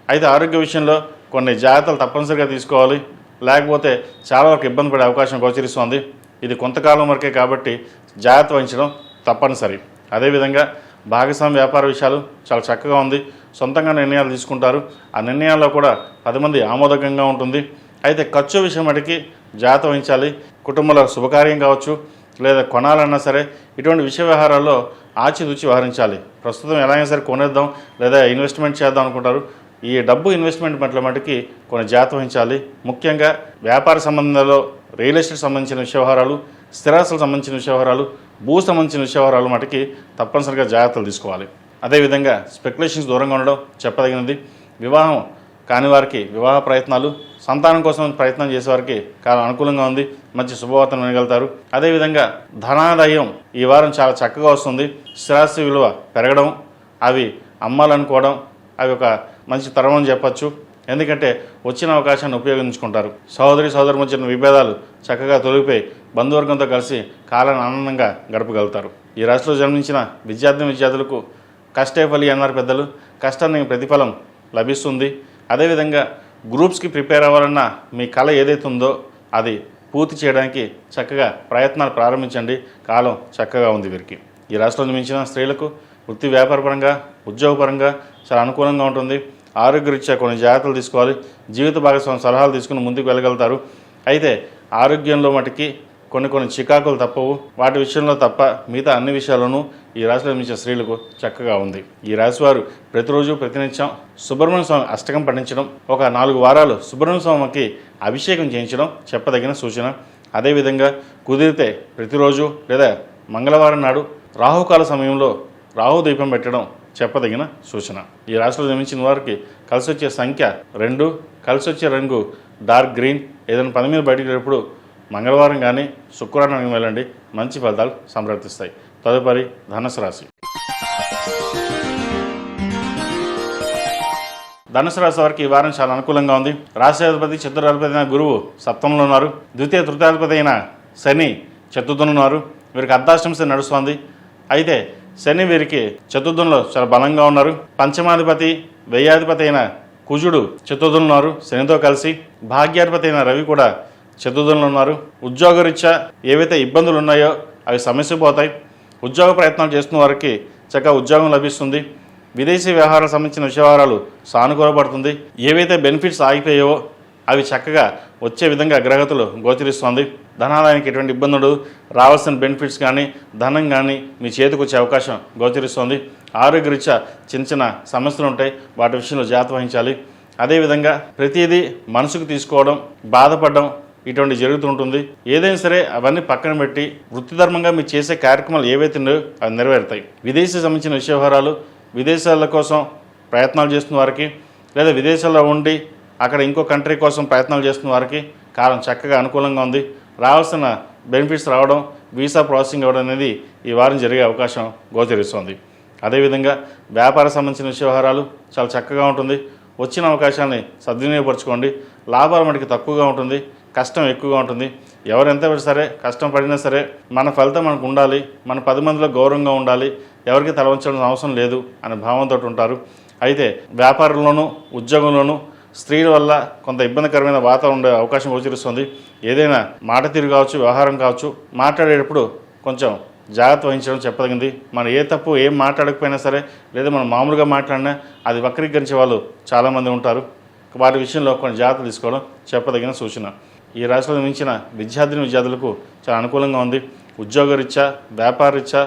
అయితే ఆరోగ్య విషయంలో కొన్ని జాగ్రత్తలు తప్పనిసరిగా తీసుకోవాలి. లేకపోతే చాలా వరకు ఇబ్బంది పడే అవకాశం గోచరిస్తుంది. ఇది కొంతకాలం వరకే కాబట్టి జాగ్రత్త వహించడం తప్పనిసరి. అదేవిధంగా భాగస్వామ్య వ్యాపార విషయాలు చాలా చక్కగా ఉంది. సొంతంగా నిర్ణయాలు తీసుకుంటారు. ఆ నిర్ణయాల్లో కూడా 10 మంది ఆమోదకంగా ఉంటుంది. అయితే ఖర్చు విషయం మటుకి జాగ్రత్త వహించాలి. కుటుంబంలో శుభకార్యం కావచ్చు, లేదా కొనాలన్నా సరే ఇటువంటి విషయ వ్యవహారాల్లో ఆచితూచి వ్యవహరించాలి. ప్రస్తుతం ఎలా అయినా సరే కొనేద్దాం లేదా ఇన్వెస్ట్మెంట్ చేద్దాం అనుకుంటారు. ఈ డబ్బు ఇన్వెస్ట్మెంట్ పట్ల మటుకి కొన్ని జాగ్రత్త వహించాలి. ముఖ్యంగా వ్యాపార సంబంధాల్లో రియల్ ఎస్టేట్ సంబంధించిన విషయ వ్యవహారాలు, స్థిరాస్తులకు సంబంధించిన విషయ వ్యవహారాలు, భూ సంబంధించిన విషయ వ్యవహారాలు మటుకి తప్పనిసరిగా జాగ్రత్తలు తీసుకోవాలి. అదేవిధంగా స్పెక్యులేషన్స్ దూరంగా ఉండడం చెప్పదగినది. వివాహం కాని వారికి వివాహ ప్రయత్నాలు, సంతానం కోసం ప్రయత్నం చేసేవారికి కాలం అనుకూలంగా ఉంది. మంచి శుభవార్తను వినగలుగుతారు. అదేవిధంగా ధనాదాయం ఈ వారం చాలా చక్కగా వస్తుంది. స్థిరాస్తి విలువ పెరగడం, అవి అమ్మాలనుకోవడం, అవి ఒక మంచి తరం అని చెప్పచ్చు. ఎందుకంటే వచ్చిన అవకాశాన్ని ఉపయోగించుకుంటారు. సోదరి మధ్య విభేదాలు చక్కగా తొలగిపోయి బంధువర్గంతో కలిసి కాలాన్ని ఆనందంగా గడపగలుగుతారు. ఈ రాశిలో జన్మించిన విద్యార్థులకు కష్టే ఫలి అన్నారు పెద్దలు. కష్టానికి ప్రతిఫలం లభిస్తుంది. అదేవిధంగా గ్రూప్స్కి ప్రిపేర్ అవ్వాలన్నా మీ కళ ఏదైతే ఉందో అది పూర్తి చేయడానికి చక్కగా ప్రయత్నాలు ప్రారంభించండి. కాలం చక్కగా ఉంది వీరికి. ఈ రాశిలో జన్మించిన స్త్రీలకు వృత్తి వ్యాపారపరంగా, ఉద్యోగపరంగా చాలా అనుకూలంగా ఉంటుంది. ఆరోగ్యరీత్యా కొన్ని జాగ్రత్తలు తీసుకోవాలి. జీవిత భాగస్వామి సలహాలు తీసుకుని ముందుకు వెళ్ళగలుగుతారు. అయితే ఆరోగ్యంలో మటుకి కొన్ని చికాకులు తప్పవు. వాటి విషయంలో తప్ప మిగతా అన్ని విషయాల్లోనూ ఈ రాశిలో జన్మించిన స్త్రీలకు చక్కగా ఉంది. ఈ రాశివారు ప్రతిరోజు ప్రతినిత్యం సుబ్రహ్మణ్య స్వామి అష్టకం పఠించడం, ఒక 4 వారాలు సుబ్రహ్మణ్య స్వామికి అభిషేకం చేయించడం చెప్పదగిన సూచన. అదేవిధంగా కుదిరితే ప్రతిరోజు లేదా మంగళవారం నాడు రాహుకాల సమయంలో రాహు దీపం పెట్టడం చెప్పదగిన సూచన. ఈ రాశిలో జన్మించిన వారికి కలిసి వచ్చే సంఖ్య 2, కలిసి వచ్చే రంగు డార్క్ గ్రీన్. ఏదైనా పని మీద బయటికి వెళ్ళినప్పుడు మంగళవారం కానీ శుక్రవారం వెళ్ళండి, మంచి ఫలితాలు సంప్రాప్తిస్తాయి. తదుపరి ధనుసు రాశి. ధనుసు రాశి వారికి ఈ వారం చాలా అనుకూలంగా ఉంది. రాష్ట్రాధిపతి చతుర్థాధిపతి అయిన గురువు సప్తమంలో ఉన్నారు. ద్వితీయ తృతీయాధిపతి అయిన శని చతుర్థంలో ఉన్నారు. వీరికి అర్ధాష్టమ శని నడుస్తుంది. అయితే శని వీరికి చతుర్థంలో చాలా బలంగా ఉన్నారు. పంచమాధిపతి వ్యయాధిపతి అయిన కుజుడు చతుర్థంలో ఉన్నారు శనితో కలిసి. భాగ్యాధిపతి అయిన రవి కూడా చతుర్థంలో ఉన్నారు. ఉద్యోగరీత్యా ఏవైతే ఇబ్బందులు ఉన్నాయో అవి సమస్య పోతాయి. ఉద్యోగ ప్రయత్నాలు చేస్తున్న వారికి చక్కగా ఉద్యోగం లభిస్తుంది. విదేశీ వ్యవహారాలకు సంబంధించిన వ్యవహారాలు సానుకూలపడుతుంది. ఏవైతే బెనిఫిట్స్ ఆగిపోయావో అవి చక్కగా వచ్చే విధంగా గ్రహగతులు గోచరిస్తుంది. ధనాదాయానికి ఎటువంటి ఇబ్బందులు, రావాల్సిన బెనిఫిట్స్ కానీ ధనం కానీ మీ చేతికి వచ్చే అవకాశం గోచరిస్తుంది. ఆరోగ్యరీత్యా చిన్న చిన్న సమస్యలు ఉంటాయి, వాటి విషయంలో జాగ్రత్త వహించాలి. అదేవిధంగా ప్రతిదీ మనసుకు తీసుకోవడం, బాధపడడం ఇటువంటి జరుగుతూ ఉంటుంది. ఏదైనా సరే అవన్నీ పక్కన పెట్టి వృత్తిధర్మంగా మీరు చేసే కార్యక్రమాలు ఏవైతే ఉన్నాయో అవి నెరవేరుతాయి. విదేశీ సంబంధించిన వ్యవహారాలు, విదేశాల కోసం ప్రయత్నాలు చేస్తున్న వారికి, లేదా విదేశాల్లో ఉండి అక్కడ ఇంకో కంట్రీ కోసం ప్రయత్నాలు చేస్తున్న వారికి కాలం చక్కగా అనుకూలంగా ఉంది. రావాల్సిన బెనిఫిట్స్ రావడం, వీసా ప్రాసెసింగ్ అవ్వడం అనేది ఈ వారం జరిగే అవకాశం గోచరిస్తుంది. అదేవిధంగా వ్యాపార సంబంధించిన వ్యవహారాలు చాలా చక్కగా ఉంటుంది. వచ్చిన అవకాశాన్ని సద్వినియోగపరచుకోండి. లాభాలు మనకి తక్కువగా ఉంటుంది, కష్టం ఎక్కువగా ఉంటుంది. ఎవరెంత సరే కష్టం పడినా సరే మన ఫలితం మనకు ఉండాలి, మన 10 మందిలో గౌరవంగా ఉండాలి, ఎవరికి తల వంచాల్సిన అవసరం లేదు అనే భావంతో ఉంటారు. అయితే వ్యాపారంలోనూ ఉద్యోగంలోనూ స్త్రీల వల్ల కొంత ఇబ్బందికరమైన వాతావరణం ఉండే అవకాశం గోచరిస్తుంది. ఏదైనా మాట తీరు కావచ్చు, వ్యవహారం కావచ్చు, మాట్లాడేటప్పుడు కొంచెం జాగ్రత్త వహించడం చెప్పదగింది. మనం ఏ తప్పు ఏం మాట్లాడకపోయినా సరే, లేదా మనం మామూలుగా మాట్లాడినా అది వక్రీకరించే వాళ్ళు చాలామంది ఉంటారు. వాటి విషయంలో కొన్ని జాగ్రత్తలు తీసుకోవడం చెప్పదగిన సూచన. ఈ రాశిలో మించిన విద్యార్థులకు చాలా అనుకూలంగా ఉంది. ఉద్యోగరీత్యా, వ్యాపారరీత్యా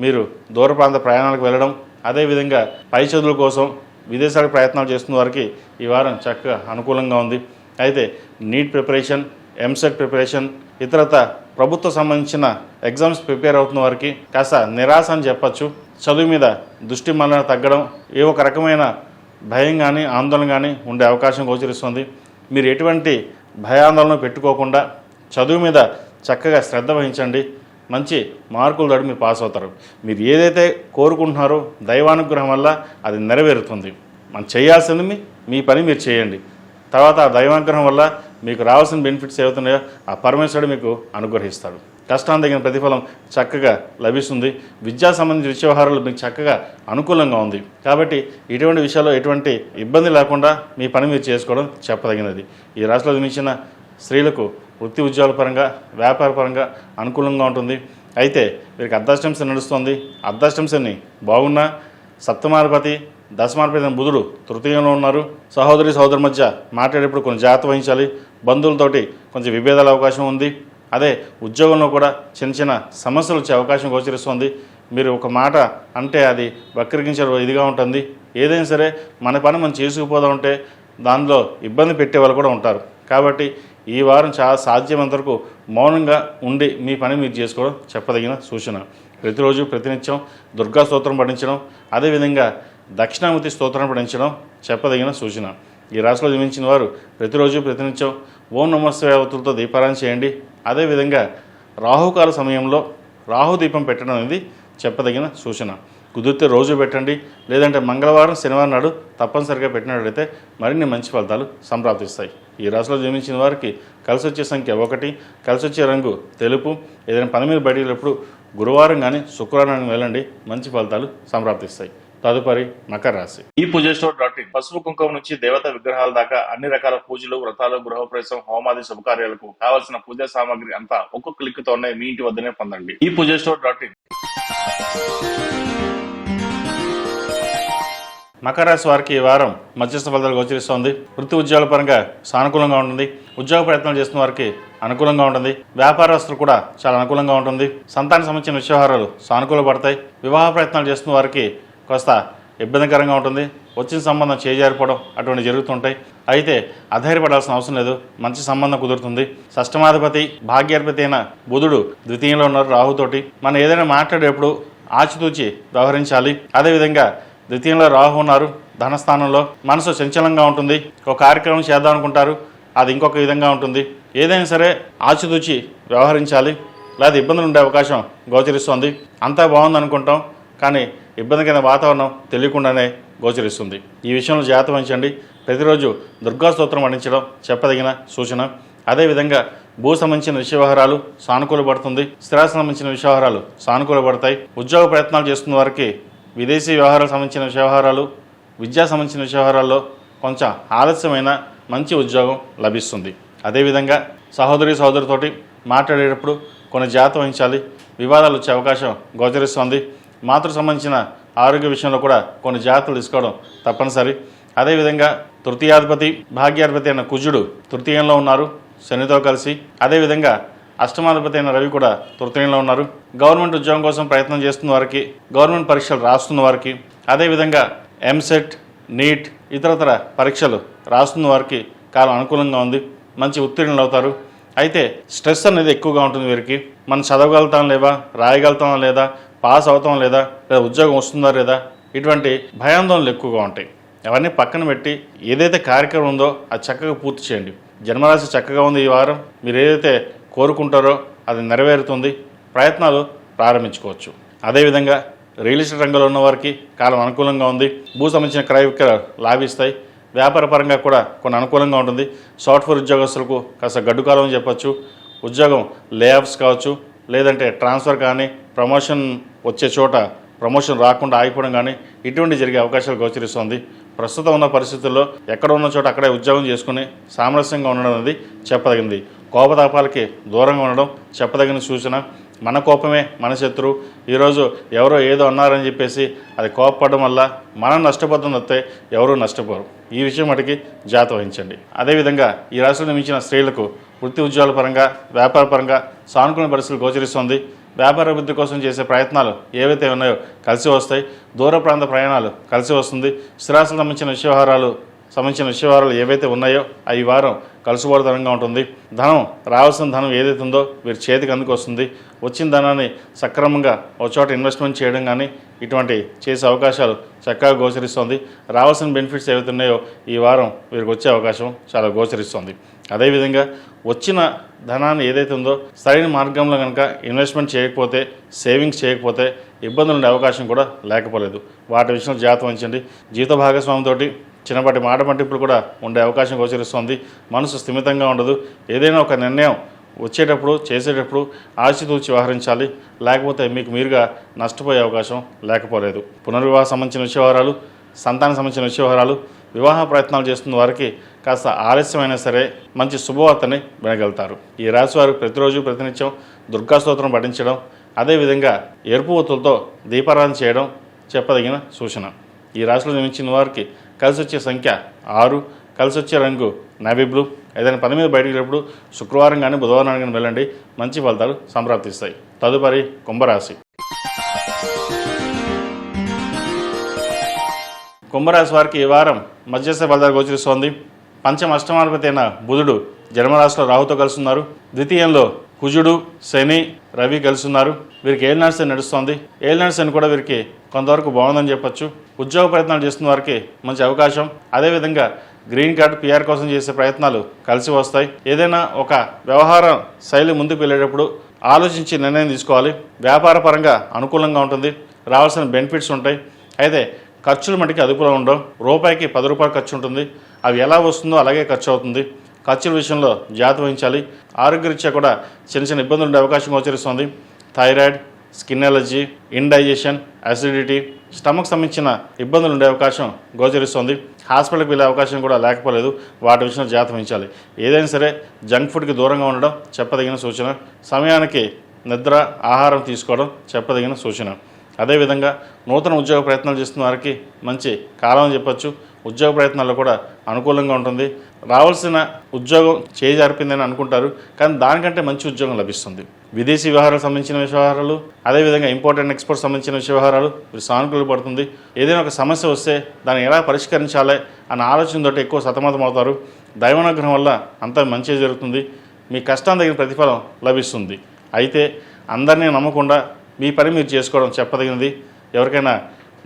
మీరు దూర ప్రాంత ప్రయాణాలకు వెళ్ళడం, అదేవిధంగా పై చదువుల కోసం విదేశాలకు ప్రయత్నాలు చేస్తున్న వారికి ఈ వారం చక్కగా అనుకూలంగా ఉంది. అయితే నీట్ ప్రిపరేషన్, ఎంసెట్ ప్రిపరేషన్, ఇతరత ప్రభుత్వ సంబంధించిన ఎగ్జామ్స్ ప్రిపేర్ అవుతున్న వారికి కాస్త నిరాశ అని చెప్పచ్చు. చదువు మీద దృష్టి మళ్ళీ తగ్గడం, ఏ ఒక రకమైన భయం కానీ ఆందోళన కానీ ఉండే అవకాశం గోచరిస్తుంది. మీరు ఎటువంటి భయాందోళన పెట్టుకోకుండా చదువు మీద చక్కగా శ్రద్ధ వహించండి. మంచి మార్కులు తోటి మీరు పాస్ అవుతారు. మీరు ఏదైతే కోరుకుంటున్నారో దైవానుగ్రహం వల్ల అది నెరవేరుతుంది. మనం చేయాల్సింది మీ పని మీరు చేయండి. తర్వాత ఆ దైవానుగ్రహం వల్ల మీకు రావాల్సిన బెనిఫిట్స్ ఏవవుతున్నాయో ఆ పరమేశ్వరుడు మీకు అనుగ్రహిస్తాడు. కష్టాన్ని తగిన ప్రతిఫలం చక్కగా లభిస్తుంది. విద్యా సంబంధించిన వ్యవహారాలు మీకు చక్కగా అనుకూలంగా ఉంది. కాబట్టి ఇటువంటి విషయాల్లో ఎటువంటి ఇబ్బంది లేకుండా మీ పని మీరు చేసుకోవడం చెప్పదగినది. ఈ రాశిలో జన్మించిన స్త్రీలకు వృత్తి ఉద్యోగాల పరంగా, వ్యాపార పరంగా అనుకూలంగా ఉంటుంది. అయితే వీరికి అర్ధాష్టమ శని నడుస్తుంది. అర్ధాష్టమ శని బాగున్నా సప్తమాధిపతి, దశమాధిపతి బుధుడు తృతీయంలో ఉన్నారు. సహోదరి మధ్య మాట్లాడేటప్పుడు కొంచెం జాగ్రత్త వహించాలి. బంధువులతోటి కొంచెం విభేదాల అవకాశం ఉంది. అదే ఉద్యోగంలో కూడా చిన్న చిన్న సమస్యలు వచ్చే అవకాశం గోచరిస్తుంది. మీరు ఒక మాట అంటే అది వక్రీకరించే ఇదిగా ఉంటుంది. ఏదైనా సరే మన పని మనం చేసుకుపోదా ఉంటే దానిలో ఇబ్బంది పెట్టే వాళ్ళు కూడా ఉంటారు. కాబట్టి ఈ వారం చాలా సాధ్యమైనంత వరకు మౌనంగా ఉండి మీ పని మీరు చేసుకోవడం చెప్పదగిన సూచన. ప్రతిరోజు ప్రతినిత్యం దుర్గా స్తోత్రం పఠించడం, అదేవిధంగా దక్షిణామూర్తి స్తోత్రం పఠించడం చెప్పదగిన సూచన. ఈ రాశిలో జన్మించిన వారు ప్రతిరోజు ప్రతినిత్యం ఓం నమస్తే అవతులతో దీపారాయణ చేయండి. అదేవిధంగా రాహుకాల సమయంలో రాహుదీపం పెట్టడం అనేది చెప్పదగిన సూచన. కుదిరితే రోజు పెట్టండి, లేదంటే మంగళవారం శనివారం నాడు తప్పనిసరిగా పెట్టినట్లయితే మరిన్ని మంచి ఫలితాలు సంప్రాప్తిస్తాయి. ఈ రాశిలో జన్మించిన వారికి కలిసి వచ్చే సంఖ్య 1, కలిసి వచ్చే రంగు తెలుపు. ఏదైనా పని మీద బయటప్పుడు గురువారం కానీ శుక్రవారం వెళ్ళండి, మంచి ఫలితాలు సంప్రాప్తిస్తాయి. తదుపరి మకర రాశి. ఈ పూజస్టోర్.in పసుపు కుంకుమ నుంచి దేవత విగ్రహాల దాకా అన్ని రకాల పూజలు, వ్రతాలు, గృహప్రవేశం, హోమాది శుభకార్యాలకు కావలసిన పూజా సామాగ్రి అంతా ఒక్కొక్క క్లిక్ తోనే మీ ఇంటి వద్దనే పొందండి. ఈ పూజస్టోర్.in. మకర రాశి వారికి ఈ వారం మధ్యస్థ ఫలితాలు గోచరిస్తోంది. వృత్తి ఉద్యోగాల పరంగా సానుకూలంగా ఉంటుంది. ఉద్యోగ ప్రయత్నాలు చేస్తున్న వారికి అనుకూలంగా ఉంటుంది. వ్యాపారస్తులు కూడా చాలా అనుకూలంగా ఉంటుంది. సంతాన సంబంధించిన వ్యవహారాలు సానుకూల పడతాయి. వివాహ ప్రయత్నాలు చేస్తున్న వారికి కాస్త ఇబ్బందికరంగా ఉంటుంది. వచ్చిన సంబంధం చేజారిపోవడం అటువంటి జరుగుతుంటాయి. అయితే అధైర్యపడాల్సిన అవసరం లేదు, మంచి సంబంధం కుదురుతుంది. షష్టమాధిపతి భాగ్యాధిపతి అయిన బుధుడు ద్వితీయంలో ఉన్నారు రాహుతోటి. మనం ఏదైనా మాట్లాడేటప్పుడు ఆచితూచి వ్యవహరించాలి. అదేవిధంగా ద్వితీయంలో రాహు ఉన్నారు ధనస్థానంలో. మనసు చంచలంగా ఉంటుంది. ఒక కార్యక్రమం చేద్దాం అనుకుంటారు, అది ఇంకొక విధంగా ఉంటుంది. ఏదైనా సరే ఆచితూచి వ్యవహరించాలి, లేదా ఇబ్బందులు ఉండే అవకాశం గోచరిస్తుంది. అంతా బాగుంది అనుకుంటాం, కానీ ఇబ్బంది కింద వాతావరణం తెలియకుండానే గోచరిస్తుంది. ఈ విషయంలో జాగ్రత్త వహించండి. ప్రతిరోజు దుర్గా స్తోత్రం పఠించడం చెప్పదగిన సూచన. అదేవిధంగా భూ సంబంధించిన విషయవహారాలు సానుకూలపడుతుంది. స్థిరాస్తి సంబంధించిన విషయవహారాలు సానుకూలపడతాయి. ఉద్యోగ ప్రయత్నాలు చేస్తున్న వారికి విదేశీ వ్యవహారాలకు సంబంధించిన విషయవహారాలు, విద్యా సంబంధించిన విషయవహారాల్లో కొంచెం ఆలస్యమైన మంచి ఉద్యోగం లభిస్తుంది. అదేవిధంగా సహోదరితోటి మాట్లాడేటప్పుడు కొన్ని జాగ్రత్త వహించాలి. వివాదాలు వచ్చే అవకాశం గోచరిస్తుంది. మాతృ సంబంధించిన ఆరోగ్య విషయంలో కూడా కొన్ని జాగ్రత్తలు తీసుకోవడం తప్పనిసరి. అదేవిధంగా తృతీయాధిపతి భాగ్యాధిపతి అయిన కుజుడు తృతీయంలో ఉన్నారు శనితో కలిసి. అదేవిధంగా అష్టమాధిపతి అయిన రవి కూడా తృతీయంలో ఉన్నారు. గవర్నమెంట్ ఉద్యోగం కోసం ప్రయత్నం చేస్తున్న వారికి, గవర్నమెంట్ పరీక్షలు రాస్తున్న వారికి, అదేవిధంగా ఎంసెట్, నీట్ ఇతరతర పరీక్షలు రాస్తున్న వారికి కాలం అనుకూలంగా ఉంది. మంచి ఉత్తీర్ణులు అవుతారు. అయితే స్ట్రెస్ అనేది ఎక్కువగా ఉంటుంది వీరికి. మనం చదవగలుగుతాం లేదా, రాయగలుగుతాం లేదా, పాస్ అవుతాం లేదా, ఉద్యోగం వస్తుందా లేదా, ఇటువంటి భయాందోళనలు ఎక్కువగా ఉంటాయి. అవన్నీ పక్కన పెట్టి ఏదైతే కార్యక్రమం ఉందో అది చక్కగా పూర్తి చేయండి. జన్మరాశి చక్కగా ఉంది. ఈ వారం మీరు ఏదైతే కోరుకుంటారో అది నెరవేరుతుంది. ప్రయత్నాలు ప్రారంభించుకోవచ్చు. అదేవిధంగా రియల్ ఎస్టేట్ రంగంలో ఉన్న వారికి కాలం అనుకూలంగా ఉంది. భూ సంబంధించిన క్రయ విక్రయాలు లాభిస్తాయి. వ్యాపార పరంగా కూడా కొన్ని అనుకూలంగా ఉంటుంది. సాఫ్ట్వేర్ ఉద్యోగస్తులకు కాస్త గడ్డు కాలం అని చెప్పచ్చు. ఉద్యోగం లేఆఫ్స్ కావచ్చు, లేదంటే ట్రాన్స్ఫర్ కానీ, ప్రమోషన్ వచ్చే చోట ప్రమోషన్ రాకుండా ఆగిపోవడం కానీ ఇటువంటి జరిగే అవకాశాలు గోచరిస్తుంది. ప్రస్తుతం ఉన్న పరిస్థితుల్లో ఎక్కడ ఉన్న చోట అక్కడే ఉద్యోగం చేసుకుని సామరస్యంగా ఉండడం అనేది చెప్పదగింది. కోపతాపాలకి దూరంగా ఉండడం చెప్పదగిన సూచన. మన కోపమే మన శత్రువు. ఈరోజు ఎవరో ఏదో అన్నారని చెప్పేసి అది కోపపడడం వల్ల మనం నష్టపోతాం తప్పితే ఎవరూ నష్టపోరు. ఈ విషయం మటుకి జాగ్రత్త వహించండి. అదేవిధంగా ఈ రాష్ట్రంలో నిర్మించిన స్త్రీలకు వృత్తి ఉద్యోగాల పరంగా, వ్యాపార పరంగా సానుకూల పరిస్థితులు గోచరిస్తుంది. వ్యాపార అభివృద్ధి కోసం చేసే ప్రయత్నాలు ఏవైతే ఉన్నాయో కలిసి వస్తాయి. దూర ప్రాంత ప్రయాణాలు కలిసి వస్తుంది. స్థిరాస్తులకు సంబంధించిన విషయవహారాలు ఏవైతే ఉన్నాయో ఈ వారం కలుసుబోధనంగా ఉంటుంది. రావాల్సిన ధనం ఏదైతే ఉందో వీరి చేతికి అందుకు వస్తుంది. వచ్చిన ధనాన్ని సక్రమంగా ఒక చోట ఇన్వెస్ట్మెంట్ చేయడం కానీ ఇటువంటి చేసే అవకాశాలు చక్కగా గోచరిస్తుంది. రావాల్సిన బెనిఫిట్స్ ఏవైతే ఉన్నాయో ఈ వారం వీరికి వచ్చే అవకాశం చాలా గోచరిస్తుంది. అదేవిధంగా వచ్చిన ధనాన్ని ఏదైతే ఉందో సరైన మార్గంలో కనుక ఇన్వెస్ట్మెంట్ చేయకపోతే, సేవింగ్స్ చేయకపోతే ఇబ్బందులు ఉండే అవకాశం కూడా లేకపోలేదు. వాటి విషయంలో జాగ్రత్త వహించండి. జీవిత భాగస్వామితోటి చిన్నపాటి మాట పట్టింపులు కూడా ఉండే అవకాశం గోచరిస్తుంది. మనసు స్థిమితంగా ఉండదు. ఏదైనా ఒక నిర్ణయం వచ్చేటప్పుడు చేసేటప్పుడు ఆచితూచి వ్యవహరించాలి. లేకపోతే మీకు మీరుగా నష్టపోయే అవకాశం లేకపోలేదు. పునర్వివాహ సంబంధించిన విషయవహారాలు, సంతానం సంబంధించిన విషయవహారాలు, వివాహ ప్రయత్నాలు చేస్తున్న వారికి కాస్త ఆలస్యమైనా సరే మంచి శుభవార్తని వినగలుగుతారు. ఈ రాశి వారు ప్రతిరోజు ప్రతినిత్యం దుర్గా స్తోత్రం పఠించడం, అదేవిధంగా ఎరుపు ఒత్తులతో దీపారాధన చేయడం చెప్పదగిన సూచన. ఈ రాశిలో జన్మించిన వారికి కలిసి వచ్చే సంఖ్య 6, కలిసి వచ్చే రంగు నేవీ బ్లూ. ఏదైనా పని మీద బయటకు వెళ్ళినప్పుడు శుక్రవారం కానీ బుధవారం కానీ వెళ్ళండి, మంచి ఫలితాలు సంప్రాప్తిస్తాయి. తదుపరి కుంభరాశి. కుంభరాశి వారికి ఈ వారం మధ్యస్థ ఫలితాలు గోచరిస్తోంది. పంచమ అష్టమాధిపతి అయిన బుధుడు జన్మరాశిలో రాహుతో కలిసి ఉన్నారు. ద్వితీయంలో కుజుడు, శని, రవి కలిసి ఉన్నారు. వీరికి ఏలినాటి శని నడుస్తోంది. ఏలినాటి శని కూడా వీరికి కొంతవరకు బాగుందని చెప్పొచ్చు. ఉద్యోగ ప్రయత్నాలు చేస్తున్న వారికి మంచి అవకాశం. అదేవిధంగా గ్రీన్ కార్డు, పిఆర్ కోసం చేసే ప్రయత్నాలు కలిసి వస్తాయి. ఏదైనా ఒక వ్యవహార శైలి ముందుకు వెళ్ళేటప్పుడు ఆలోచించి నిర్ణయం తీసుకోవాలి. వ్యాపార పరంగా అనుకూలంగా ఉంటుంది. రావాల్సిన బెనిఫిట్స్ ఉంటాయి. అయితే ఖర్చులు మటుకి అదుపులో ఉండవు. రూపాయికి 10 రూపాయలు ఖర్చు ఉంటుంది. అవి ఎలా వస్తుందో అలాగే ఖర్చు అవుతుంది. ఖర్చుల విషయంలో జాగ్రత్త వహించాలి. ఆరోగ్యరీత్యా కూడా చిన్న చిన్న ఇబ్బందులు ఉండే అవకాశం గోచరిస్తుంది. Thyroid, skin allergy, indigestion, acidity, stomach సంబంధించిన ఇబ్బందులు ఉండే అవకాశం గోచరిస్తుంది. హాస్పిటల్కి వెళ్ళే అవకాశం కూడా లేకపోలేదు. వాటి విషయంలో జాగ్రత్త వహించాలి. ఏదైనా సరే జంక్ ఫుడ్కి దూరంగా ఉండడం చెప్పదగిన సూచన. సమయానికి నిద్ర, ఆహారం తీసుకోవడం చెప్పదగిన సూచన. అదేవిధంగా నూతన ఉద్యోగ ప్రయత్నాలు చేస్తున్న వారికి మంచి కాలం అని చెప్పచ్చు. ఉద్యోగ ప్రయత్నాల్లో కూడా అనుకూలంగా ఉంటుంది. రావాల్సిన ఉద్యోగం చేజారిపోయిందని అనుకుంటారు, కానీ దానికంటే మంచి ఉద్యోగం లభిస్తుంది. విదేశీ వ్యవహారాలకు సంబంధించిన వ్యవహారాలు, అదేవిధంగా ఇంపోర్ట్ అండ్ ఎక్స్పోర్ట్ సంబంధించిన వ్యవహారాలు సానుకూల పడుతుంది. ఏదైనా ఒక సమస్య వస్తే దాన్ని ఎలా పరిష్కరించాలి అన్న ఆలోచనతో ఎక్కువ సతమతం అవుతారు. దైవానుగ్రహం వల్ల అంతా మంచి జరుగుతుంది. మీ కష్టం తగిన ప్రతిఫలం లభిస్తుంది. అయితే అందరినీ నమ్మకుండా మీ పని మీరు చేసుకోవడం చెప్పదగినది. ఎవరికైనా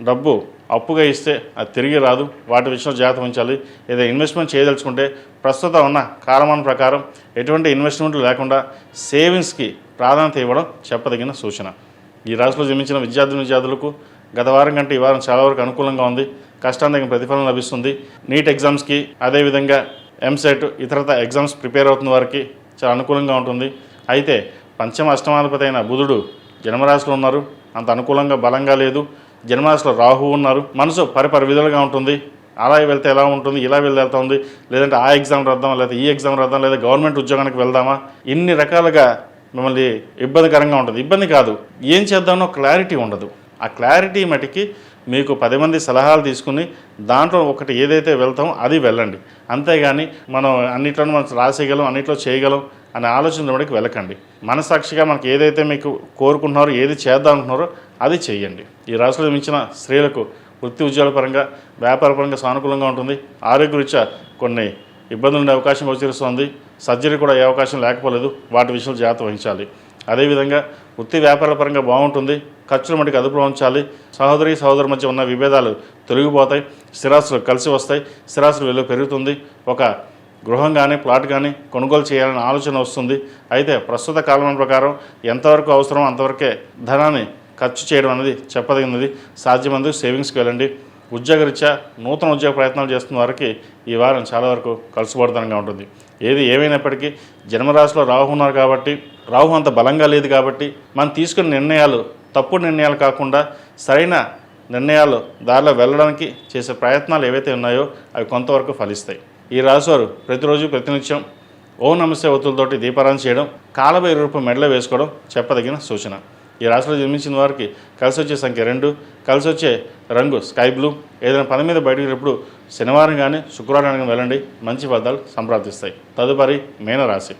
డబ్బు అప్పుగా ఇస్తే అది తిరిగి రాదు. వాటి విషయంలో జాగ్రత్త వహించాలి. ఏదైనా ఇన్వెస్ట్మెంట్ చేయదలుచుకుంటే ప్రస్తుతం ఉన్న కాలమానం ప్రకారం ఎటువంటి ఇన్వెస్ట్మెంట్లు లేకుండా సేవింగ్స్కి ప్రాధాన్యత ఇవ్వడం చెప్పదగిన సూచన. ఈ రాశిలో జన్మించిన విద్యార్థులకు గత వారం కంటే ఈ వారం చాలా వరకు అనుకూలంగా ఉంది. కష్టానికి ప్రతిఫలం లభిస్తుంది. నీట్ ఎగ్జామ్స్కి, అదేవిధంగా ఎంసెట్, ఇతరత ఎగ్జామ్స్ ప్రిపేర్ అవుతున్న వారికి చాలా అనుకూలంగా ఉంటుంది. అయితే పంచమ అష్టమాధిపతి అయిన బుధుడు జన్మరాశిలో ఉన్నారు. అంత అనుకూలంగా బలంగా లేదు. జన్మరాశిలో రాహువు ఉన్నారు. మనసు విధులుగా ఉంటుంది. అలా వెళ్తే ఎలా ఉంటుంది, ఇలా వెళ్తా ఉంది, లేదంటే ఆ ఎగ్జామ్ రాద్దాం, లేదా ఈ ఎగ్జామ్ రాద్దాం, లేదా గవర్నమెంట్ ఉద్యోగానికి వెళ్దామా, ఇన్ని రకాలుగా మిమ్మల్ని ఇబ్బందికరంగా ఉంటుంది. ఇబ్బంది కాదు, ఏం చేద్దామో క్లారిటీ ఉండదు. ఆ క్లారిటీ మటుకి మీకు 10 మంది సలహాలు తీసుకుని దాంట్లో ఒకటి ఏదైతే వెళ్తామో అది వెళ్ళండి. అంతేగాని మనం అన్నిట్లోనూ మనం రాసేయగలం, అన్నిట్లో చేయగలం అనే ఆలోచన మటుకు వెళ్ళకండి. మనసాక్షిగా మనకి ఏదైతే మీకు కోరుకుంటున్నారో, ఏది చేద్దాం అనుకుంటున్నారో అది చేయండి. ఈ రాశిలో మించిన స్త్రీలకు వృత్తి ఉద్యోగాల పరంగా, వ్యాపార పరంగా సానుకూలంగా ఉంటుంది. ఆరోగ్యరీత్యా కొన్ని ఇబ్బందులు ఉండే అవకాశం గోచరిస్తుంది. సర్జరీ కూడా ఏ అవకాశం లేకపోలేదు. వాటి విషయంలో జాగ్రత్త వహించాలి. అదేవిధంగా వృత్తి వ్యాపార పరంగా బాగుంటుంది. ఖర్చులు మటుకు అదుపులో ఉంచాలి. సహోదరు మధ్య ఉన్న విభేదాలు తొలగిపోతాయి. స్థిరాస్తులు కలిసి వస్తాయి. స్థిరాస్తుల విలువ పెరుగుతుంది. ఒక గృహం కానీ, ప్లాట్ కానీ కొనుగోలు చేయాలనే ఆలోచన వస్తుంది. అయితే ప్రస్తుత కాలం ప్రకారం ఎంతవరకు అవసరం అంతవరకే ధనాన్ని ఖర్చు చేయడం అనేది చెప్పదగినది. సాధ్యమందు సేవింగ్స్కి వెళ్ళండి. ఉద్యోగరీత్యా నూతన ఉద్యోగ ప్రయత్నాలు చేస్తున్న వారికి ఈ వారం చాలా వరకు కలుసుబడతనంగా ఉంటుంది. ఏది ఏమైనప్పటికీ జన్మరాశిలో రాహు ఉన్నారు కాబట్టి, రాహు అంత బలంగా లేదు కాబట్టి మనం తీసుకున్న నిర్ణయాలు తప్పుడు నిర్ణయాలు కాకుండా సరైన నిర్ణయాలు దారిలో వెళ్ళడానికి చేసే ప్రయత్నాలు ఏవైతే ఉన్నాయో అవి కొంతవరకు ఫలిస్తాయి. ఈ రాశివారు ప్రతిరోజు ప్రతినిత్యం ఓం నమస్తే ఒత్తులతోటి దీపారాధన చేయడం, కాలభైరవ రూపం మెడలో వేసుకోవడం చెప్పదగిన సూచన. ఈ రాశిలో జన్మించిన వారికి కలిసి వచ్చే సంఖ్య 2, కలిసి వచ్చే రంగు స్కై బ్లూ. ఏదైనా పని మీద బయటకు వెళ్ళినప్పుడు శనివారం కానీ, శుక్రవారం కానీ వెళ్ళండి. మంచి ఫలితాలు సంప్రాప్తిస్తాయి. తదుపరి మీనరాశి.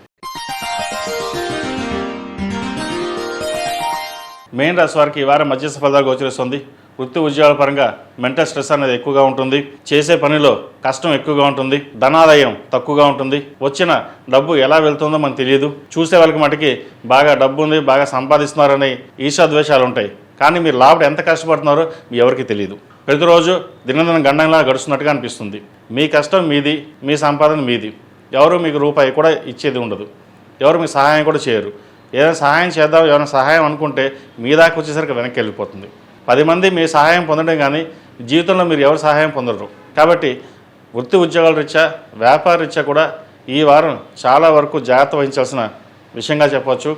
మీన రాశి వారికి ఈ వారం మధ్యస్థ ఫలితాలు గోచరిస్తుంది. వృత్తి ఉద్యోగాల పరంగా మెంటల్ స్ట్రెస్ అనేది ఎక్కువగా ఉంటుంది. చేసే పనిలో కష్టం ఎక్కువగా ఉంటుంది. ధనాదాయం తక్కువగా ఉంటుంది. వచ్చిన డబ్బు ఎలా వెళ్తుందో మనకు తెలియదు. చూసే వాళ్ళకి మటుకి బాగా డబ్బు ఉంది, బాగా సంపాదిస్తున్నారని ఈర్ష్యాద్వేషాలు ఉంటాయి. కానీ మీరు లాభం ఎంత కష్టపడుతున్నారో మీ ఎవరికి తెలియదు. ప్రతిరోజు దినదిన గండంలా గడుస్తున్నట్టుగా అనిపిస్తుంది. మీ కష్టం మీది, మీ సంపాదన మీది. ఎవరు మీకు రూపాయి కూడా ఇచ్చేది ఉండదు. ఎవరు మీకు సహాయం కూడా చేయరు. ఏదైనా సహాయం చేద్దాం, ఏమైనా సహాయం అనుకుంటే మీ దాకా వచ్చేసరికి వెనక్కి వెళ్ళిపోతుంది. 10 మంది మీ సహాయం పొందడం కానీ జీవితంలో మీరు ఎవరు సహాయం పొందరు. కాబట్టి వృత్తి ఉద్యోగాల రీత్యా, వ్యాపార రీత్యా కూడా ఈ వారం చాలా వరకు జాగ్రత్త వహించాల్సిన విషయంగా చెప్పవచ్చు.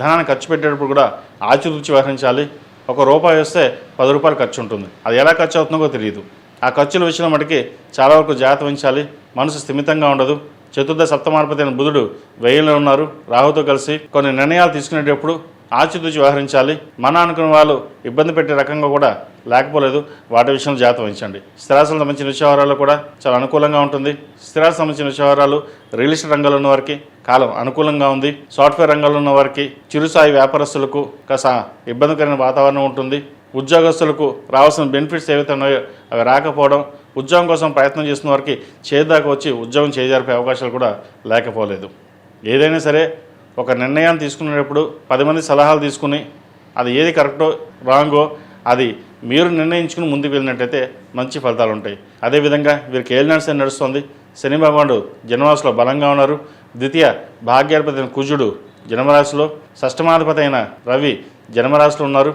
ధనాన్ని ఖర్చు పెట్టేటప్పుడు కూడా ఆచితూచి వ్యవహరించాలి. ₹1 వస్తే ₹10 ఖర్చు ఉంటుంది. అది ఎలా ఖర్చు అవుతుందో తెలియదు. ఆ ఖర్చుల విషయంలో మటుకి చాలా వరకు జాగ్రత్త వహించాలి. మనసు స్థిమితంగా ఉండదు. చతుర్థ సప్తమాధిపతి అయిన బుధుడు వ్యయంలో ఉన్నారు. రాహుతో కలిసి కొన్ని నిర్ణయాలు తీసుకునేటప్పుడు ఆచితూచి వ్యవహరించాలి. మన అనుకున్న వాళ్ళు ఇబ్బంది పెట్టే రకంగా కూడా లేకపోలేదు. వాటి విషయంలో జాగ్రత్త వహించండి. స్థిరాస్తులకు సంబంధించిన వ్యవహారాలు కూడా చాలా అనుకూలంగా ఉంటుంది. స్థిరాస్తులకు సంబంధించిన వ్యవహారాలు, రియల్ ఎస్టేట్ రంగంలో ఉన్న వారికి కాలం అనుకూలంగా ఉంది. సాఫ్ట్వేర్ రంగంలో ఉన్న వారికి, చిరుస్థాయి వ్యాపారస్తులకు కాస్త ఇబ్బందికరమైన వాతావరణం ఉంటుంది. ఉద్యోగస్తులకు రావాల్సిన బెనిఫిట్స్ ఏవైతే ఉన్నాయో అవి రాకపోవడం, ఉద్యోగం కోసం ప్రయత్నం చేస్తున్న వారికి చేదాకా వచ్చి ఉద్యోగం చేజారిపే అవకాశాలు కూడా లేకపోలేదు. ఏదైనా సరే ఒక నిర్ణయాన్ని తీసుకునేటప్పుడు 10 మంది సలహాలు తీసుకుని అది ఏది కరెక్టో రాంగో అది మీరు నిర్ణయించుకుని ముందుకు వెళ్ళినట్టయితే మంచి ఫలితాలు ఉంటాయి. అదేవిధంగా వీరికి ఏలినాడు నడుస్తుంది. శని భగవానుడు జన్మరాశిలో బలంగా ఉన్నారు. ద్వితీయ భాగ్యాధిపతి అయిన కుజుడు జన్మరాశిలో, షష్టమాధిపతి అయిన రవి జన్మరాశిలో ఉన్నారు.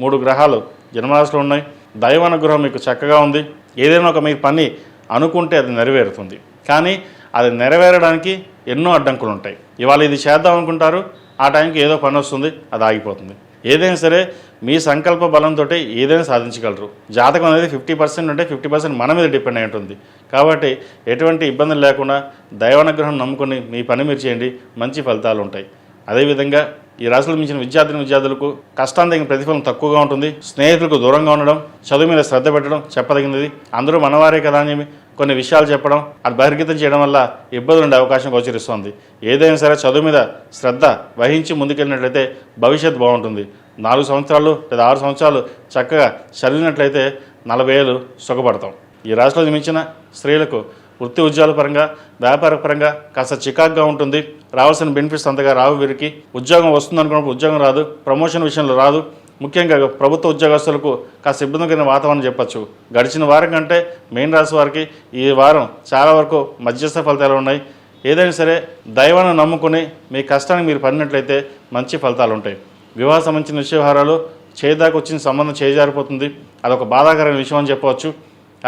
3 గ్రహాలు జన్మరాశిలో ఉన్నాయి. దైవానుగ్రహం మీకు చక్కగా ఉంది. ఏదైనా ఒక మీ పని అనుకుంటే అది నెరవేరుతుంది. కానీ అది నెరవేరడానికి ఎన్నో అడ్డంకులు ఉంటాయి. ఇవాళ ఇది చేద్దాం అనుకుంటారు, ఆ టైంకి ఏదో పని వస్తుంది, అది ఆగిపోతుంది. ఏదైనా సరే మీ సంకల్ప బలంతో ఏదైనా సాధించగలరు. జాతకం అనేది 50% ఉంటే 50% మన మీద డిపెండ్ అయి ఉంటుంది. కాబట్టి ఎటువంటి ఇబ్బందులు లేకుండా దైవానుగ్రహం నమ్ముకొని మీ పని మీరు చేయండి. మంచి ఫలితాలు ఉంటాయి. అదేవిధంగా ఈ రాశిలో మించిన విద్యార్థులకు కష్టాన్ని తగిన ప్రతిఫలం తక్కువగా ఉంటుంది. స్నేహితులకు దూరంగా ఉండడం, చదువు మీద శ్రద్ధ పెట్టడం చెప్పదగినది. అందరూ మనవారే కదా అని కొన్ని విషయాలు చెప్పడం, అది బహిర్గతం చేయడం వల్ల ఇబ్బందులు ఉండే అవకాశం గోచరిస్తుంది. ఏదైనా సరే చదువు మీద శ్రద్ధ వహించి ముందుకెళ్ళినట్లయితే భవిష్యత్తు బాగుంటుంది. 4 సంవత్సరాలు లేదా 6 సంవత్సరాలు చక్కగా చదివినట్లయితే 40 ఏళ్ళు సుఖపడతాం. ఈ రాశిలో జన్మించిన స్త్రీలకు వృత్తి ఉద్యోగాల పరంగా, వ్యాపార పరంగా కాస్త చికాకుగా ఉంటుంది. రావాల్సిన బెనిఫిట్స్ అంతగా రావు. వీరికి ఉద్యోగం వస్తుంది అనుకున్నప్పుడు ఉద్యోగం రాదు. ప్రమోషన్ విషయంలో రాదు. ముఖ్యంగా ప్రభుత్వ ఉద్యోగస్తులకు కాస్త ఇబ్బందికరమైన వాతావరణం చెప్పచ్చు. గడిచిన వారం కంటే మెయిన్ రాశి వారికి ఈ వారం చాలా వరకు మధ్యస్థ ఫలితాలు ఉన్నాయి. ఏదైనా సరే దైవాన్ని నమ్ముకుని మీ కష్టానికి మీరు పడినట్లయితే మంచి ఫలితాలు ఉంటాయి. వివాహ సంబంధించిన వ్యవహారాలు చేదాకా వచ్చిన సంబంధం చేజారిపోతుంది. అదొక బాధాకరమైన విషయం అని చెప్పవచ్చు.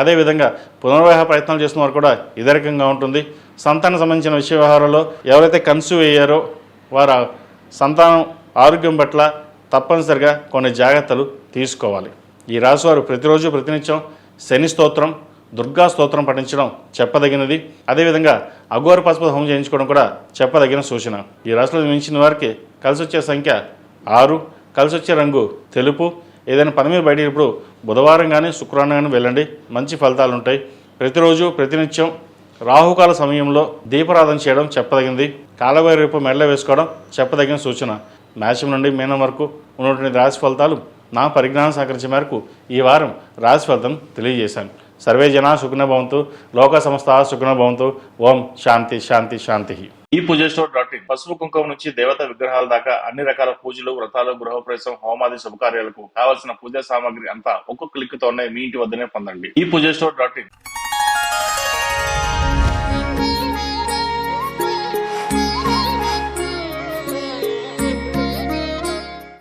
అదేవిధంగా పునర్వివాహ ప్రయత్నాలు చేస్తున్న వారు కూడా ఇదరికంగా ఉంటుంది. సంతానం సంబంధించిన వ్యవహారాల్లో ఎవరైతే కన్సీవ్ అయ్యారో వారు సంతానం ఆరోగ్యం పట్ల తప్పనిసరిగా కొన్ని జాగ్రత్తలు తీసుకోవాలి. ఈ రాశివారు ప్రతిరోజు ప్రతినిత్యం శని స్తోత్రం, దుర్గా స్తోత్రం పఠించడం చెప్పదగినది. అదేవిధంగా అఘోర పశుపతి హోమం చేయించుకోవడం కూడా చెప్పదగిన సూచన. ఈ రాశిలో జన్మించిన వారికి కలిసి వచ్చే సంఖ్య 6, కలిసి వచ్చే రంగు తెలుపు. ఏదైనా పని మీద బయటప్పుడు బుధవారం కానీ శుక్రవారం కానీ వెళ్ళండి, మంచి ఫలితాలు ఉంటాయి. ప్రతిరోజు ప్రతినిత్యం రాహుకాల సమయంలో దీపారాధన చేయడం చెప్పదగినది. కాలభైరవ రూపం మెడలో వేసుకోవడం చెప్పదగిన సూచన. మేషం నుండి మీనం వరకు ఉన్నటువంటి రాశి ఫలితాలు నా పరిజ్ఞానం సహకరించే మేరకు ఈ వారం రాశి ఫలితం తెలియజేశాను. సర్వే జనా సుఖినో భవంతు, లోక సమస్త సుఖినో భవంతు. ఓం శాంతి శాంతి శాంతి. ఈ పూజస్టోర్.in పసుపు కుంకుమ నుంచి దేవత విగ్రహాల దాకా అన్ని రకాల పూజలు, వ్రతాలు, గృహప్రవేశం, హోమాది శుభకార్యాలకు కావాల్సిన పూజా సామాగ్రి అంతా ఒక్కొక్క క్లిక్ తోనే మీ ఇంటి వద్దనే పొందండి. ఈ పూజస్టోర్.in